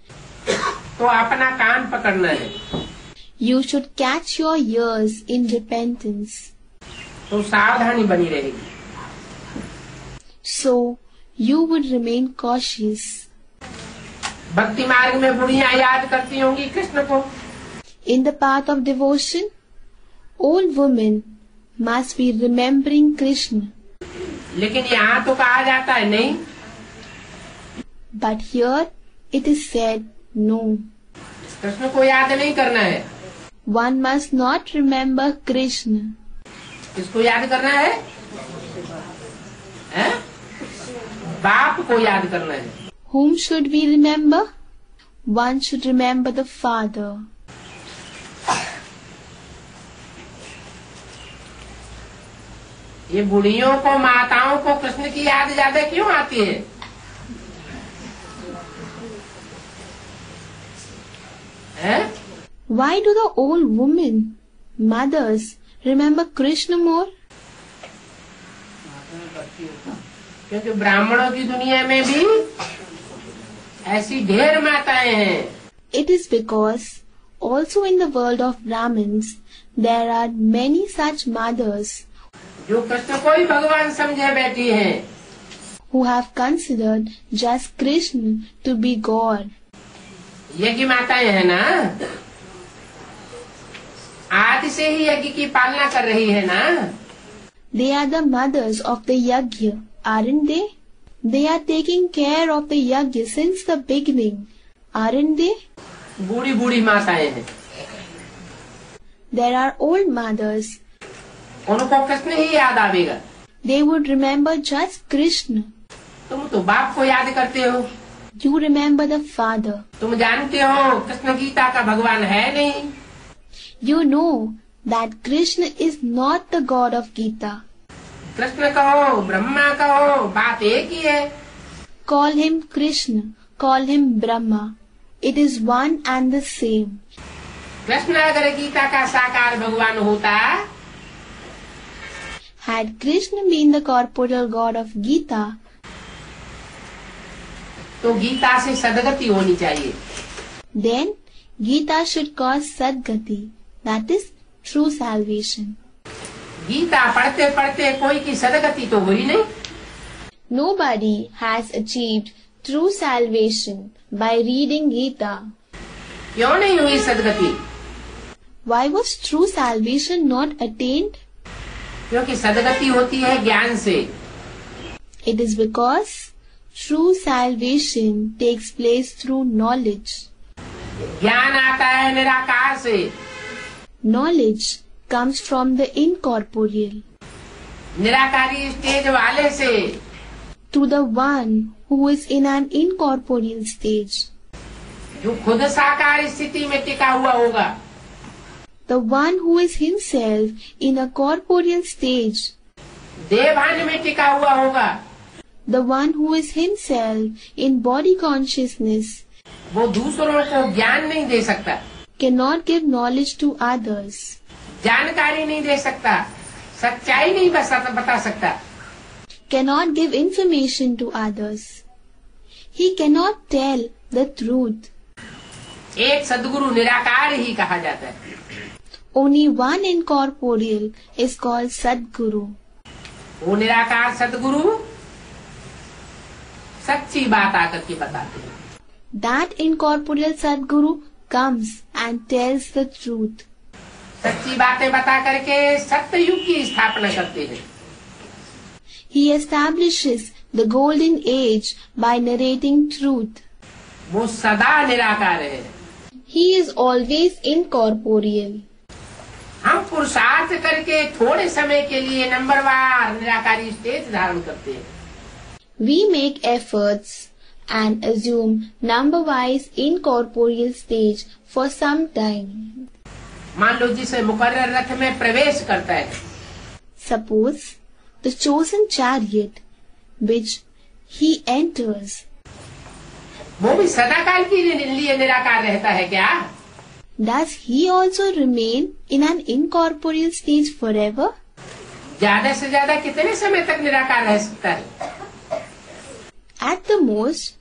तो अपना कान पकड़ना है. you should catch your ears in repentance. तो सावधानी बनी रहेगी. So, you would remain cautious. भक्ति मार्ग में बुढ़ियां याद करती होंगी कृष्ण को. In the path of devotion, old women must be remembering Krishna. लेकिन यहाँ तो कहा जाता है नहीं. But here it is said, no. Krishna को याद नहीं करना है. One must not remember Krishna. किसको याद करना है? हैं? बाप को याद करना है. Whom should we remember? One should remember the Father. ये बुढ़ियों को माताओं को कृष्ण की याद ज्यादा क्यों आती है? हैं? Why do the old women, mothers, remember Krishna more? क्योंकि ब्राह्मणों की दुनिया में भी ऐसी ढेर माताएं हैं. It is because also in the world of Brahmins there are many such mothers जो कृष्ण को ही भगवान समझे बैठी हैं. who have considered just Krishna to be God. यज्ञ माताएं हैं ना, आदि से ही यज्ञ की पालना कर रही है ना. They are the mothers of the yajna, aren't they? They are taking care of the yajna since the beginning, aren't they? बूढ़ी बूढ़ी माताएं हैं, There are old mothers. उनको कृष्ण ही याद आवेगा। They would remember just Krishna. तुम तो बाप को याद करते हो। You remember the father. तुम जानते हो कृष्ण गीता का भगवान है नहीं। You know that Krishna is not the god of Gita. Krishna कहो, ब्रह्मा कहो, बात एक ही है। Call him Krishna, call him Brahma. It is one and the same. Krishna अगर गीता का साकार भगवान होता, Had Krishna been the corporeal god of Gita, तो गीता से सदगति होनी चाहिए। then Gita should cause Sadgati, that is true salvation. Gita पढ़ते पढ़ते कोई की सदगति तो हुई नहीं। Nobody has achieved true salvation by reading Gita. क्यों नहीं हुई सदगति? Why was true salvation not attained? क्योंकि सदगति होती है ज्ञान से। It is because true salvation takes place through knowledge. ज्ञान आता है निराकार से। Knowledge comes from the incorporeal, निराकारी स्टेज वाले से। to the one who is in an incorporeal stage, जो खुद साकार स्थिति में टिका हुआ होगा। the one who is himself in a corporeal stage, देवभान में टिका हुआ होगा। the one who is himself in body consciousness, वो दूसरों को ज्ञान नहीं दे सकता, cannot give knowledge to others, जानकारी नहीं दे सकता, सच्चाई नहीं बता सकता। cannot give information to others. He cannot tell the truth. एक सद्गुरु निराकार ही कहा जाता है। Only one incorporeal is called Sadguru. वो निराकार सद्गुरु सच्ची बात आकर के बताते हैं। That incorporeal Sadguru comes and tells the truth. सच्ची बातें बता करके सत्य युग की स्थापना करते हैं। He establishes the golden age by narrating truth. वो सदा निराकार है। He is always incorporeal. हम पुरुषार्थ करके थोड़े समय के लिए नंबरवार निराकारी स्टेज धारण करते हैं। We make efforts and assume number-wise incorporeal stage for some time. मान लो जिसे मुकर्रर रथ में प्रवेश करता है, Suppose the chosen chariot which he enters, वो भी सदाकाल के लिए निराकार रहता है क्या? does he also remain in an incorporeal stage forever? ज्यादा से ज्यादा कितने समय तक निराकार रह सकता है? At the most,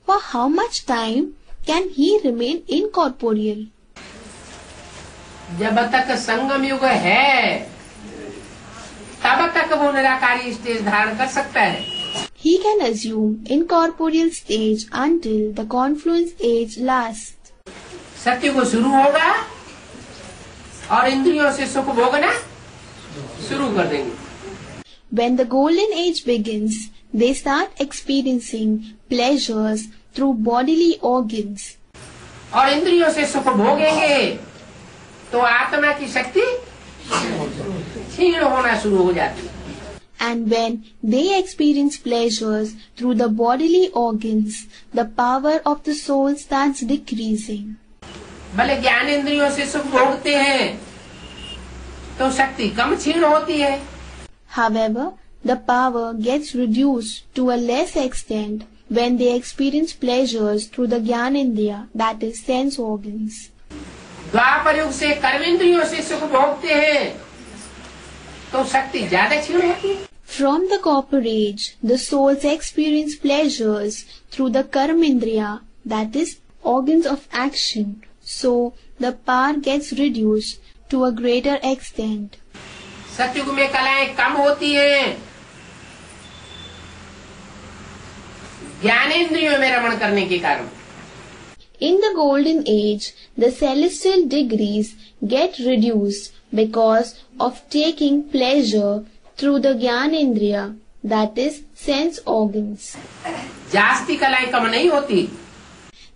for how much time can he remain incorporeal? जब तक संगम युग है तब तक वो निराकारी स्टेज धारण कर सकता है। He can assume incorporeal stage until the confluence age lasts. सत्य को शुरू होगा और इंद्रियों से सुख भोगना शुरू कर देंगे। When the golden age begins, they start experiencing pleasures through bodily organs. और इंद्रियों से सुख भोगेंगे तो आत्मा की शक्ति क्षीण होना शुरू हो जाती है। And when they experience pleasures through the bodily organs, the power of the soul starts decreasing. भले ज्ञान इंद्रियों से सुख भोगते हैं तो शक्ति कम क्षीण होती है। However, the power gets reduced to a less extent when they experience pleasures through the Gyanendriya, that is sense organs. द्वापर युग से कर्म इंद्रियों से सुख भोगते हैं तो शक्ति ज्यादा क्षीण होती है। From the copper age, the souls experience pleasures through the karmendriya, that is organs of action, so the power gets reduced to a greater extent. सतयुग में कलाएं कम होती हैं, ज्ञानेंद्रियों में रमण करने के कारण। In the golden age, the celestial degrees get reduced because of taking pleasure through the Gyanendriya, that is sense organs. जास्ती कलाएं कम नहीं होती।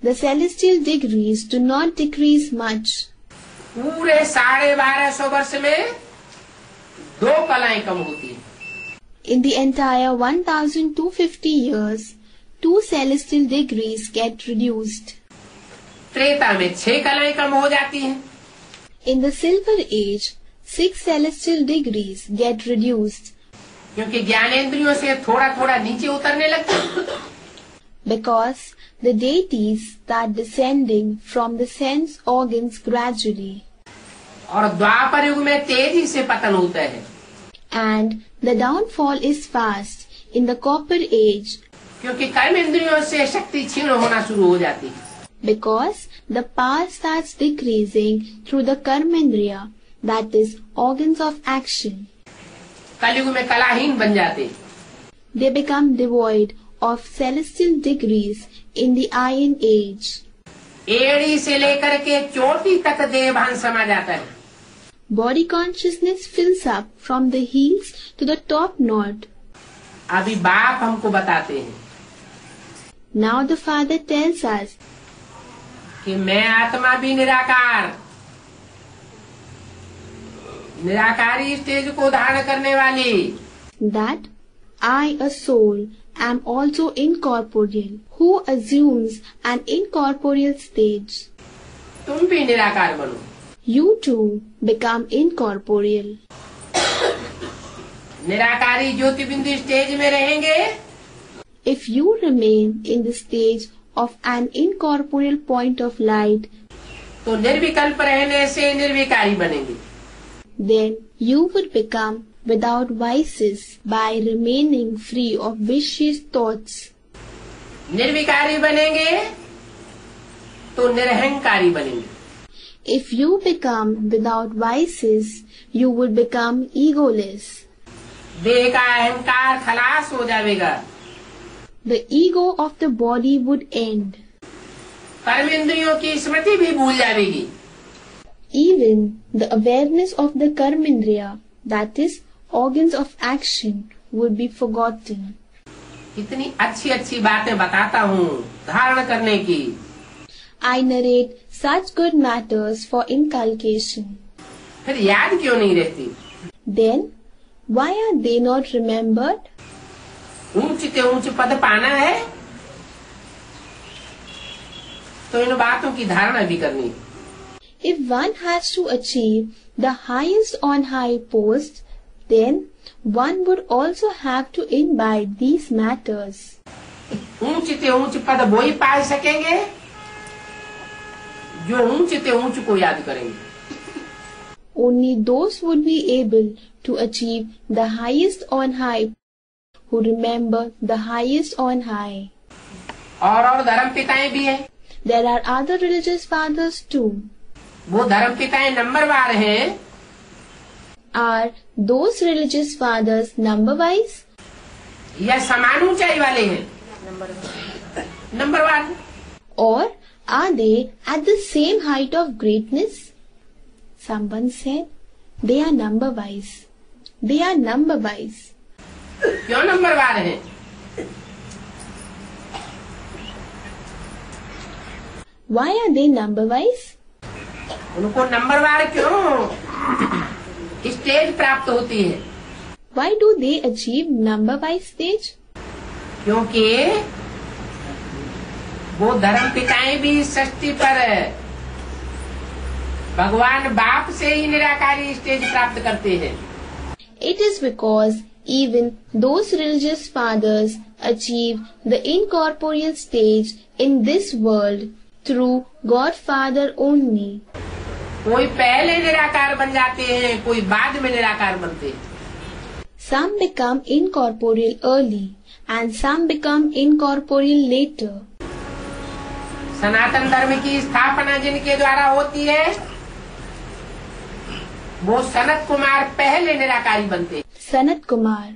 The celestial degrees do not decrease much. पूरे 1250 वर्ष में 2 कलाएं कम होती हैं। In the entire 1250 years, 2 celestial degrees get reduced. Treta में 6 कलाएं कम हो जाती हैं। In the Silver Age, 6 celestial degrees get reduced. क्योंकि ज्ञानेंद्रियों से थोड़ा थोड़ा नीचे उतरने लगते हैं। Because the deities start descending from the sense organs gradually. और द्वापर युग में तेजी से पतन होता है। And the downfall is fast in the Copper Age. क्योंकि कर्म इंद्रियों से शक्ति क्षीण होना शुरू हो जाती है। Because the power starts decreasing through the Karmendriya, that is, organs of action. कलयुग में कलाहीन बन जाते। They become devoid of celestial degrees in the Iron Age. एड़ी से लेकर के चोटी तक देहभान समा जाता है। Body consciousness fills up from the heels to the top knot. अभी बाप हमको बताते हैं Now the Father tells us कि मैं आत्मा भी निराकारी स्टेज को धारण करने वाली, that I, a soul, am also incorporeal, who assumes an incorporeal stage. तुम भी निराकार बनो। You too become incorporeal. निराकारी ज्योति बिंदु स्टेज में रहेंगे If you remain in the stage of an incorporeal point of light, तो निर्विकल्प रहने से निर्विकारी बनेंगे। then you would become without vices by remaining free of vicious thoughts. निर्विकारी बनेंगे तो निरहंकारी बनेंगे। If you become without vices, you would become egoless. देह का अहंकार खलास हो जाएगा। The ego of the body would end. कर्म इंद्रियों की स्मृति भी भूल जाएगी। Even the awareness of the karmendriya, that is, organs of action, would be forgotten. इतनी अच्छी अच्छी बातें बताता हूँ धारण करने की। I narrate such good matters for inculcation. फिर याद क्यों नहीं रहती? Then, why are they not remembered? ऊंच से ऊंच पद पाना है तो इन बातों की धारणा भी करनी है। If one has to achieve the highest on high post, then one would also have to imbibe these matters. ऊंच से ऊंच पद वो ही पा सकेंगे जो ऊंच से ऊंच को याद करेंगे। Only those would be able to achieve the highest on high who remember the highest on high. और धर्म पिताएं भी हैं। There are other religious fathers too. वो धर्म पिताएं नंबरवार हैं। Are those religious fathers number wise? या समान ऊंचाई वाले हैं? नंबरवार। Or are they at the same height of greatness? Someone said they are number wise. They are number wise. क्यों नंबरवार हैं? Why are they number wise? उनको नंबरवार क्यों स्टेज प्राप्त होती है? Why do they achieve number wise stage? क्योंकि वो धर्म पिताएं भी सृष्टि पर भगवान बाप से ही निराकारी स्टेज प्राप्त करते हैं। It is because even those religious fathers achieve the incorporeal stage in this world through Godfather only. कोई पहले निराकार बन जाते हैं, कोई बाद में निराकार बनते हैं। Some become incorporeal early and some become incorporeal later. सनातन धर्म की स्थापना जिनके द्वारा होती है वो सनत कुमार पहले निराकारी बनते हैं। Sanat Kumar,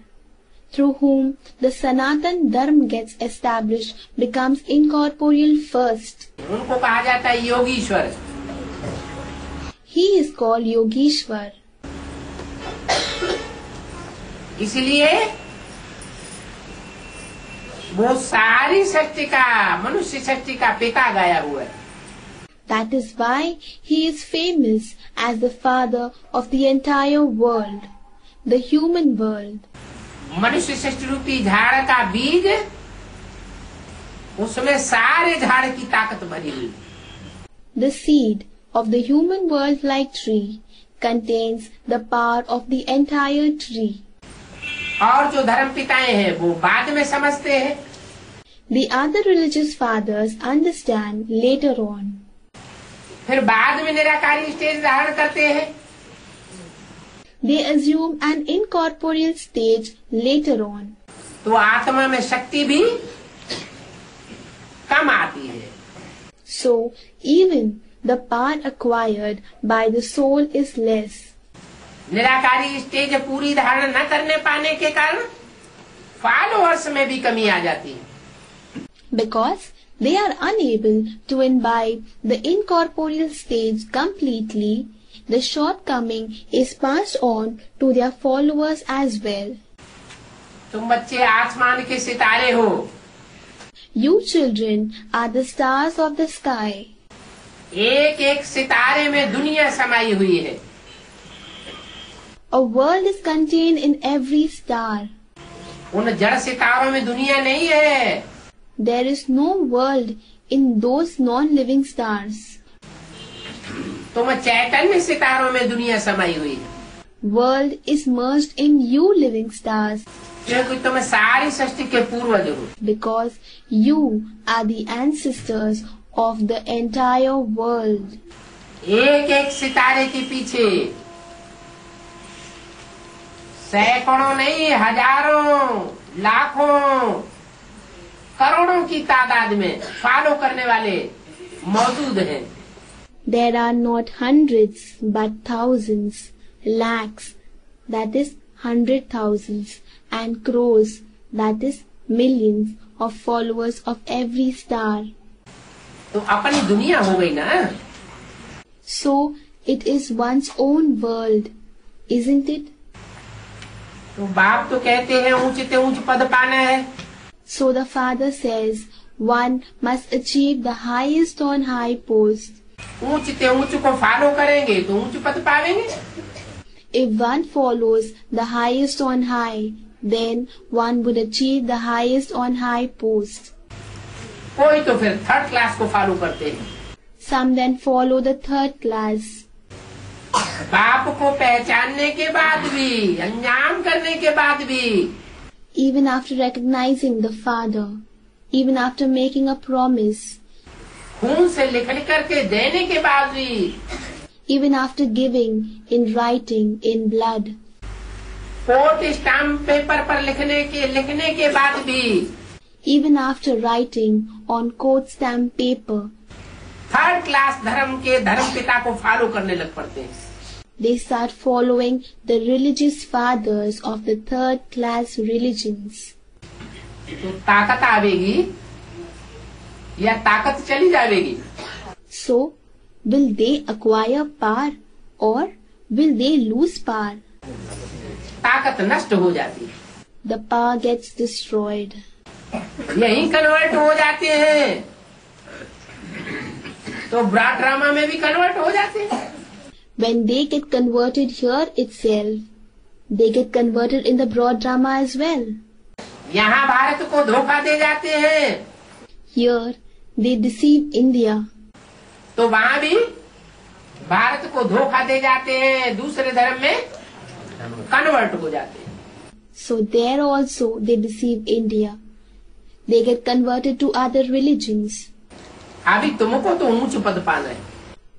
through whom the Sanatan Dharma gets established, becomes incorporeal first. उनको कहा जाता है Yogeshwar. He is called Yogishwar. इसलिए वो सारी सृष्टि का, मनुष्य सृष्टि का पिता गाया हुआ है। That is why he is famous as the father of the entire world, the human world. मनुष्य सृष्टि रूपी झाड़ का बीज, उसमें सारे झाड़ की ताकत भरी हुई। The seed of the human world like tree contains the power of the entire tree. और जो धर्म पिताएं हैं वो बाद में समझते हैं। The other religious fathers understand later on. फिर बाद में निराकारी स्टेज धारण करते हैं। They assume an incorporeal stage later on. तो आत्मा में शक्ति भी कम आती है। So even the power acquired by the soul is less. निराकारी स्टेज पूरी धारण न करने पाने के कारण फॉलोअर्स में भी कमी आ जाती है। Because they are unable to imbibe the incorporeal stage completely, the shortcoming is passed on to their followers as well. तुम बच्चे आसमान के सितारे हो। You children are the stars of the sky. एक एक सितारे में दुनिया समाई हुई है। A world is contained in every star. उन जड़ सितारों में दुनिया नहीं है। There is no world in those non-living stars. तुम चैतन्य सितारों में दुनिया समाई हुई है। World is merged in you living stars. क्योंकि तुम सारी सृष्टि के पूर्वज हो। Because you are the ancestors of the entire world. एक एक सितारे के पीछे सैकड़ों नहीं, हजारों, लाखों, करोड़ों की तादाद में फॉलो करने वाले मौजूद हैं। There are not hundreds but thousands, lakhs, that is 100,000s, and crores, that is millions of followers of every star. तो अपनी दुनिया हो गई ना। So it is one's own world, isn't it? तो बाप तो कहते हैं ऊंचे से ऊंच पद पाना है। So the father says one must achieve the highest on high post. ऊंच से ऊंच को फॉलो करेंगे तो ऊंच पद पावेंगे। If one follows the highest on high, then one would achieve the highest on high post. कोई तो फिर थर्ड क्लास को फॉलो करते हैं। Some then follow the third class. बाप को पहचानने के बाद भी, अंजाम करने के बाद भी, Even after recognizing the father, even after making a promise, खून से लिख करके देने के बाद भी, even after giving in writing in blood, court stamp paper पर लिखने के बाद भी, even after writing on coat stamp paper, third class धर्म के धर्म पिता को फॉलो करने लग पड़ते हैं। they start following the religious fathers of the third class religions. तो ताकत आवेगी या ताकत चली जाएगी? So, will they acquire power or will they lose power? ताकत नष्ट हो जाती है। The power gets destroyed. यही कन्वर्ट हो जाते हैं तो ब्रॉड ड्रामा में भी कन्वर्ट हो जाते हैं। When they get converted here itself, they get converted in the broad drama as well. यहाँ भारत को धोखा दे जाते हैं। Here, they deceive India. तो वहाँ भी भारत को धोखा दे जाते हैं, दूसरे धर्म में कन्वर्ट हो जाते हैं। So there also they deceive India. They get converted to other religions. अभी तुमको तो ऊंच पद पाना है।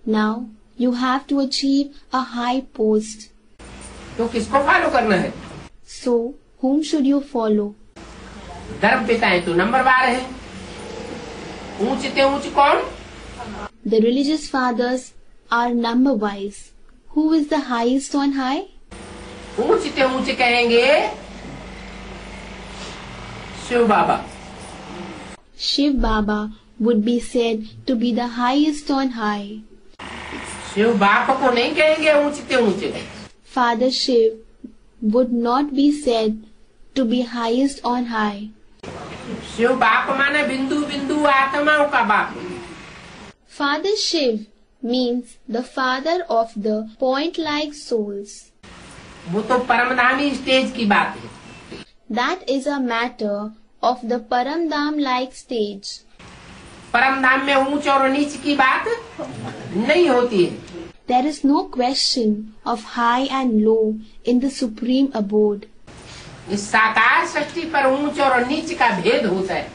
Now, you have to achieve a high post. तो किसको फॉलो करना है? So, whom should you follow? धर्म पिताएं तो नंबरवार है। ऊंच से ऊंच कौन? The religious fathers are number wise. Who is the highest on high? ऊंच से ऊंच कहेंगे शिव बाबा। Shiv Baba would be said to be the highest on high. Shiv बाप को नहीं कहेंगे ऊंच से ऊंचे। Father Shiv would not be said to be highest on high. Shiv बाप माने बिंदु बिंदु आत्माओं का बाप। Father Shiv means the father of the point-like souls. वो तो परमधामी स्टेज की बात है। That is a matter of the Paramdham-like stage. परमधाम में ऊंच और नीच की बात नहीं होती है। There is no question of high and low in the supreme abode. इस साकार सृष्टि पर ऊंच और नीच का भेद होता है।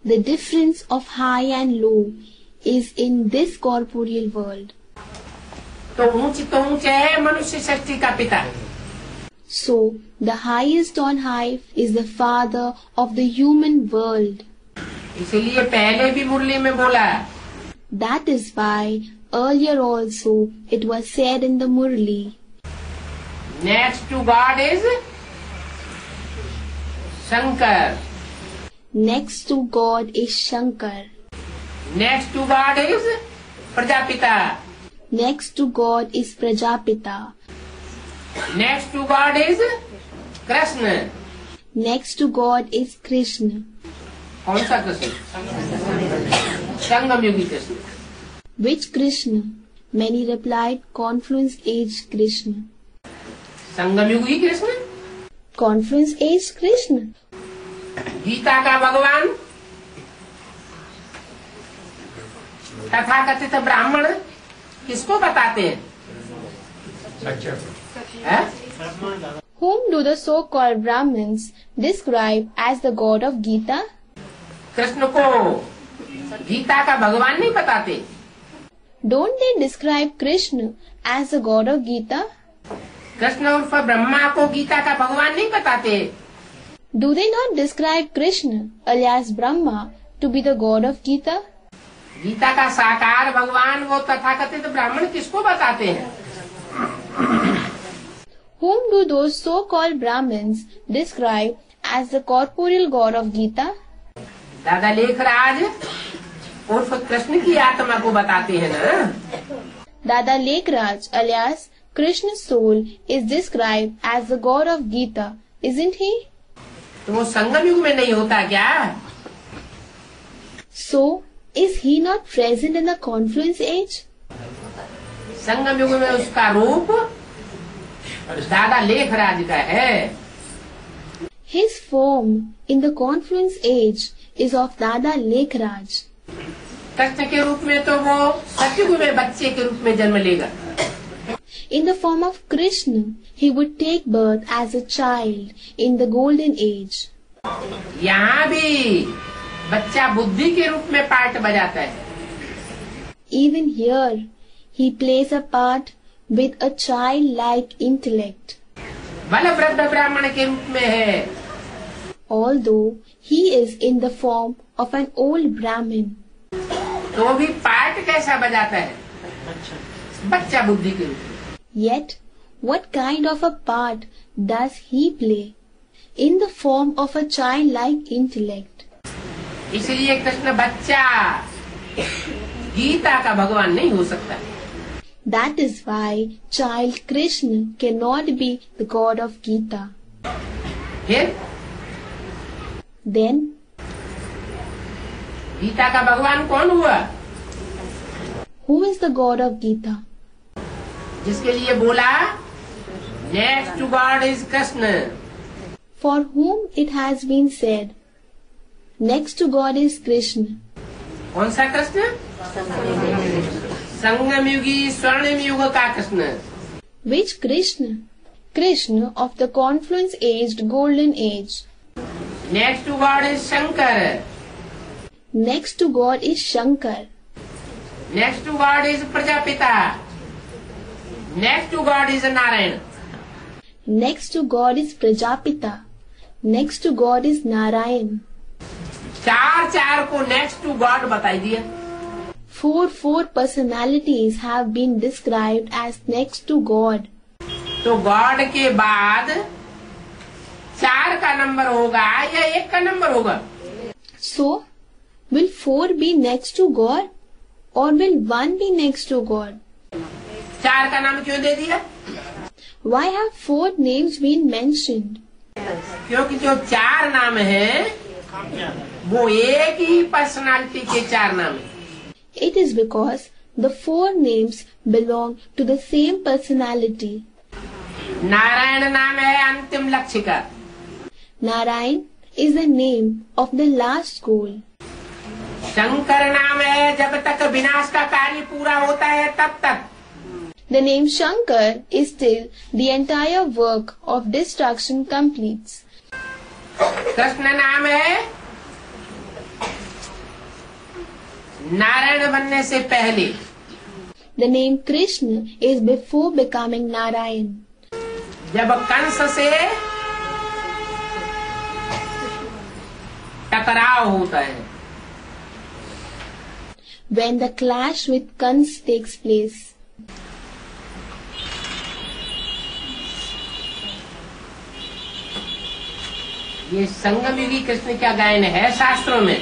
The difference of high and low is in this corporeal world. तो ऊंच है मनुष्य सृष्टि का पिता। So the highest on high is the father of the human world. इसीलिए पहले भी मुरली में बोला। That is why earlier also it was said in the Murli. Next to God is Shankar. Next to God is Shankar. Next to God is Prajapita. Next to God is Prajapita. Next to God is Krishna. Next to God is Krishna. कौन सा कृष्ण? संगम युगी Krishna. Which Krishna? Many replied, Confluence Age Krishna. Sangam युगी Krishna. Confluence Age Krishna. Gita का भगवान तथाकथित ब्राह्मण किसको बताते हैं? Whom do the so-called Brahmins describe as the god of Gita? Krishna को गीता का भगवान नहीं बताते। Don't they describe Krishna as the god of Gita? Krishna उर्फ ब्रह्मा को गीता का भगवान नहीं बताते। Do they not describe Krishna alias Brahma to be the god of Gita? Gita का साकार भगवान वो तथाकथित ब्राह्मण किसको बताते हैं? Whom do those so-called Brahmins describe as the corporeal god of Gita? दादा लेखराज उर्फ कृष्ण की आत्मा को बताते हैं ना। Dada Lekraj alias Krishna's soul is described as the god of Gita, isn't he? तो वो संगम युग में नहीं होता क्या? So, is he not present in the confluence age? संगम युग में उसका रूप दादा लेखराज का है। His form in the confluence age is of Dada Lekraj. Krishna के रूप में तो वो सतयुग में बच्चे के रूप में जन्म लेगा। In the form of Krishna, he would take birth as a child in the golden age. यहाँ भी बच्चा बुद्धि के रूप में पार्ट बजाता है। Even here, he plays a part with a childlike intellect. Balabhadra ब्राह्मण के रूप में है। Although he is in the form of an old Brahmin. तो भी पार्ट कैसा बजाता है? बच्चा बुद्धि के रूप में। Yet, what kind of a part does he play? In the form of a childlike intellect. इसलिए कृष्ण बच्चा गीता का भगवान नहीं हो सकता। That is why child Krishna cannot be the god of Gita. फिर Then, गीता का भगवान कौन हुआ? who is the god of Gita? जिसके लिए बोला next to God is Krishna. For whom it has been said, next to God is Krishna. कौन सा कृष्ण? संगम युगी स्वर्णिम युग का Krishna. Which Krishna? Krishna of the confluence aged golden age. Next to God is Shankar. Next to God is Shankar. Next to God is Prajapita. Next to God is Narayan. Next to God is Prajapita. Next to God is Narayan. चार को next to God बताई दिया। Four personalities have been described as next to God. तो God के बाद 4 का number होगा या 1 का नंबर होगा? So, will 4 be next to God or will 1 be next to God? 4 का नाम क्यों दे दिया? Why have 4 names been mentioned? क्योंकि जो 4 नाम है वो एक ही पर्सनालिटी के 4 नाम है। It is because the 4 names belong to the same personality. Narayan नाम है अंतिम लक्ष्य का। Narayan is the name of the last goal. Shankar नाम है जब तक विनाश का कार्य पूरा होता है तब तक। The name Shankar is till the entire work of destruction completes. Krishna नाम है नारायण बनने से पहले। The name Krishna is before becoming Narayan. जब कंस से टकराव होता है, When the clash with Kans takes place. ये संगम युगी कृष्ण का गायन है शास्त्रों में।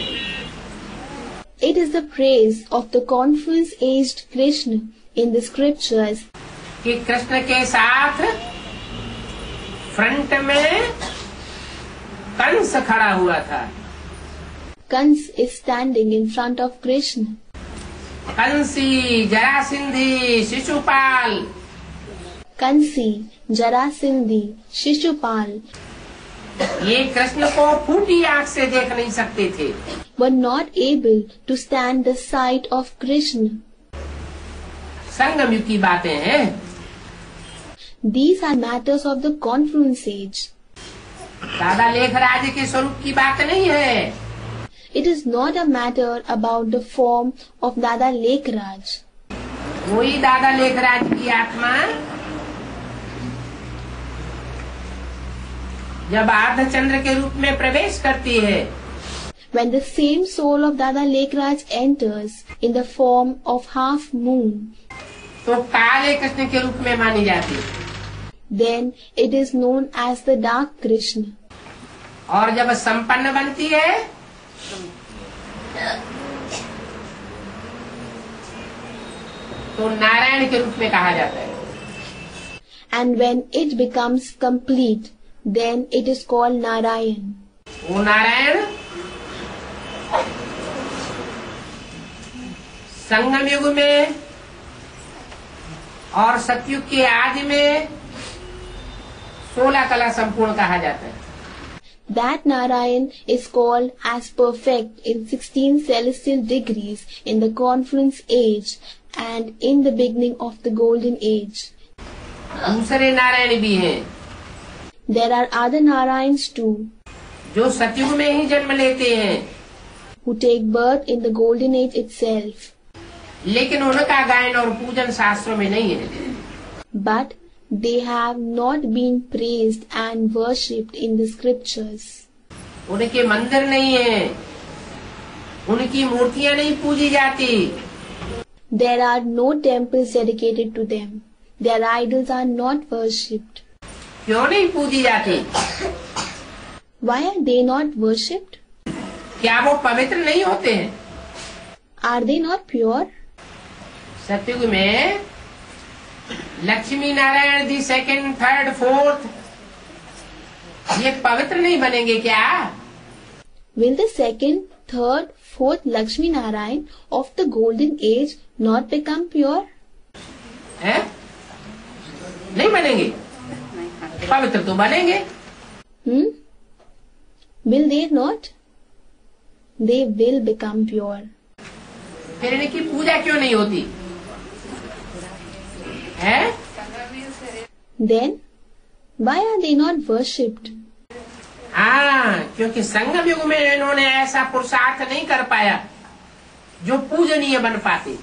It is the praise of the confluence-aged Krishna in the scriptures कि कृष्ण के साथ फ्रंट में कंस खड़ा हुआ था। Kans is standing in front of Krishna. Kansi, जरासिंधी, Shishupal, Kansi, Jarasindhi, Shishupal ये कृष्ण को फूटी आंख से देख नहीं सकते थे। were not able to stand the sight of Krishna. संगम युग की बातें हैं। These are matters of the confluence age. दादा लेखराज के स्वरूप की बात नहीं है। It is not a matter about the form of Dada Lekraj. वही दादा लेखराज की आत्मा जब अर्धचंद्र के रूप में प्रवेश करती है, When the same soul of Dada Lekraj enters in the form of half moon, तो काले कृष्ण के रूप में मानी जाती है। then it is known as the dark Krishna. और जब संपन्न बनती है तो नारायण के रूप में कहा जाता है। And when it becomes complete, then it is called Narayan. वो नारायण संगम युग में और सतयुग के आदि में 16 कला संपूर्ण कहा जाता है। That Narayan is called as perfect in 16 celestial degrees in the confluence age and in the beginning of the golden age. दूसरे नारायण भी हैं There are other Narayans too, जो सतयुग में ही जन्म लेते हैं, who take birth in the golden age itself. लेकिन उनका गायन और पूजन शास्त्रों में नहीं है। But they have not been praised and worshipped in the scriptures. उनके मंदिर नहीं है, उनकी मूर्तियां नहीं पूजी जाती। There are no temples dedicated to them. Their idols are not worshipped. क्यों नहीं पूजी जाती? Why are they not worshipped? क्या वो पवित्र नहीं होते हैं? Are they not pure? सतयुग में लक्ष्मी नारायण दी 2nd, 3rd, 4th ये पवित्र नहीं बनेंगे क्या? Will the 2nd, 3rd, 4th Lakshmi Narayan of the golden age not become pure? है? नहीं बनेंगे, पवित्र तो बनेंगे। Will they not? They will become pure. फिर इनकी पूजा क्यों नहीं होती है? Then, why are they not worshipped? क्योंकि संगम युग में इन्होंने ऐसा पुरुषार्थ नहीं कर पाया जो पूजनीय बन पाते।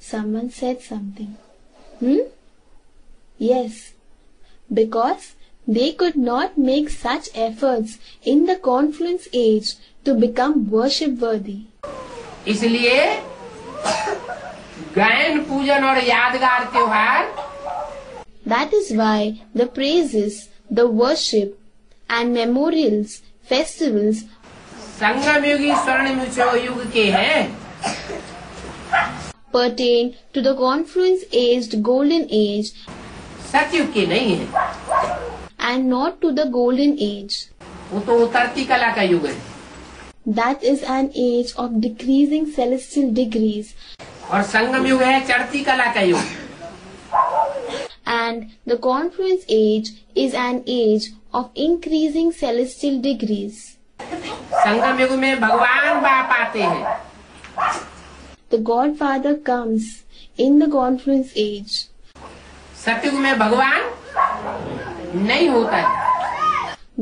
Someone said something. Yes, because they could not make such efforts in the confluence age to become worship worthy. इसलिए गायन पूजन और यादगार त्योहार That is why the praises, the worship and memorials, festivals संगम युगी स्वर्ण युग के हैं, pertain to the confluence aged golden age सतयुग के नहीं है। and not to the golden age. वो तो उतरती कला का युग है। That is an age of decreasing celestial degrees, और संगम युग है चढ़ती कला का युग। and the confluence age is an age of increasing celestial degrees. संगम युग में भगवान बाप आते हैं। The Godfather comes in the confluence age. सतयुग में भगवान नहीं होता है।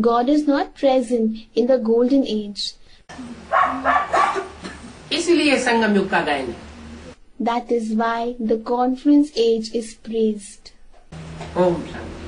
God is not present in the golden age. इसलिए संगम युग का गायन है। That is why the confluence age is praised. Om Shanti.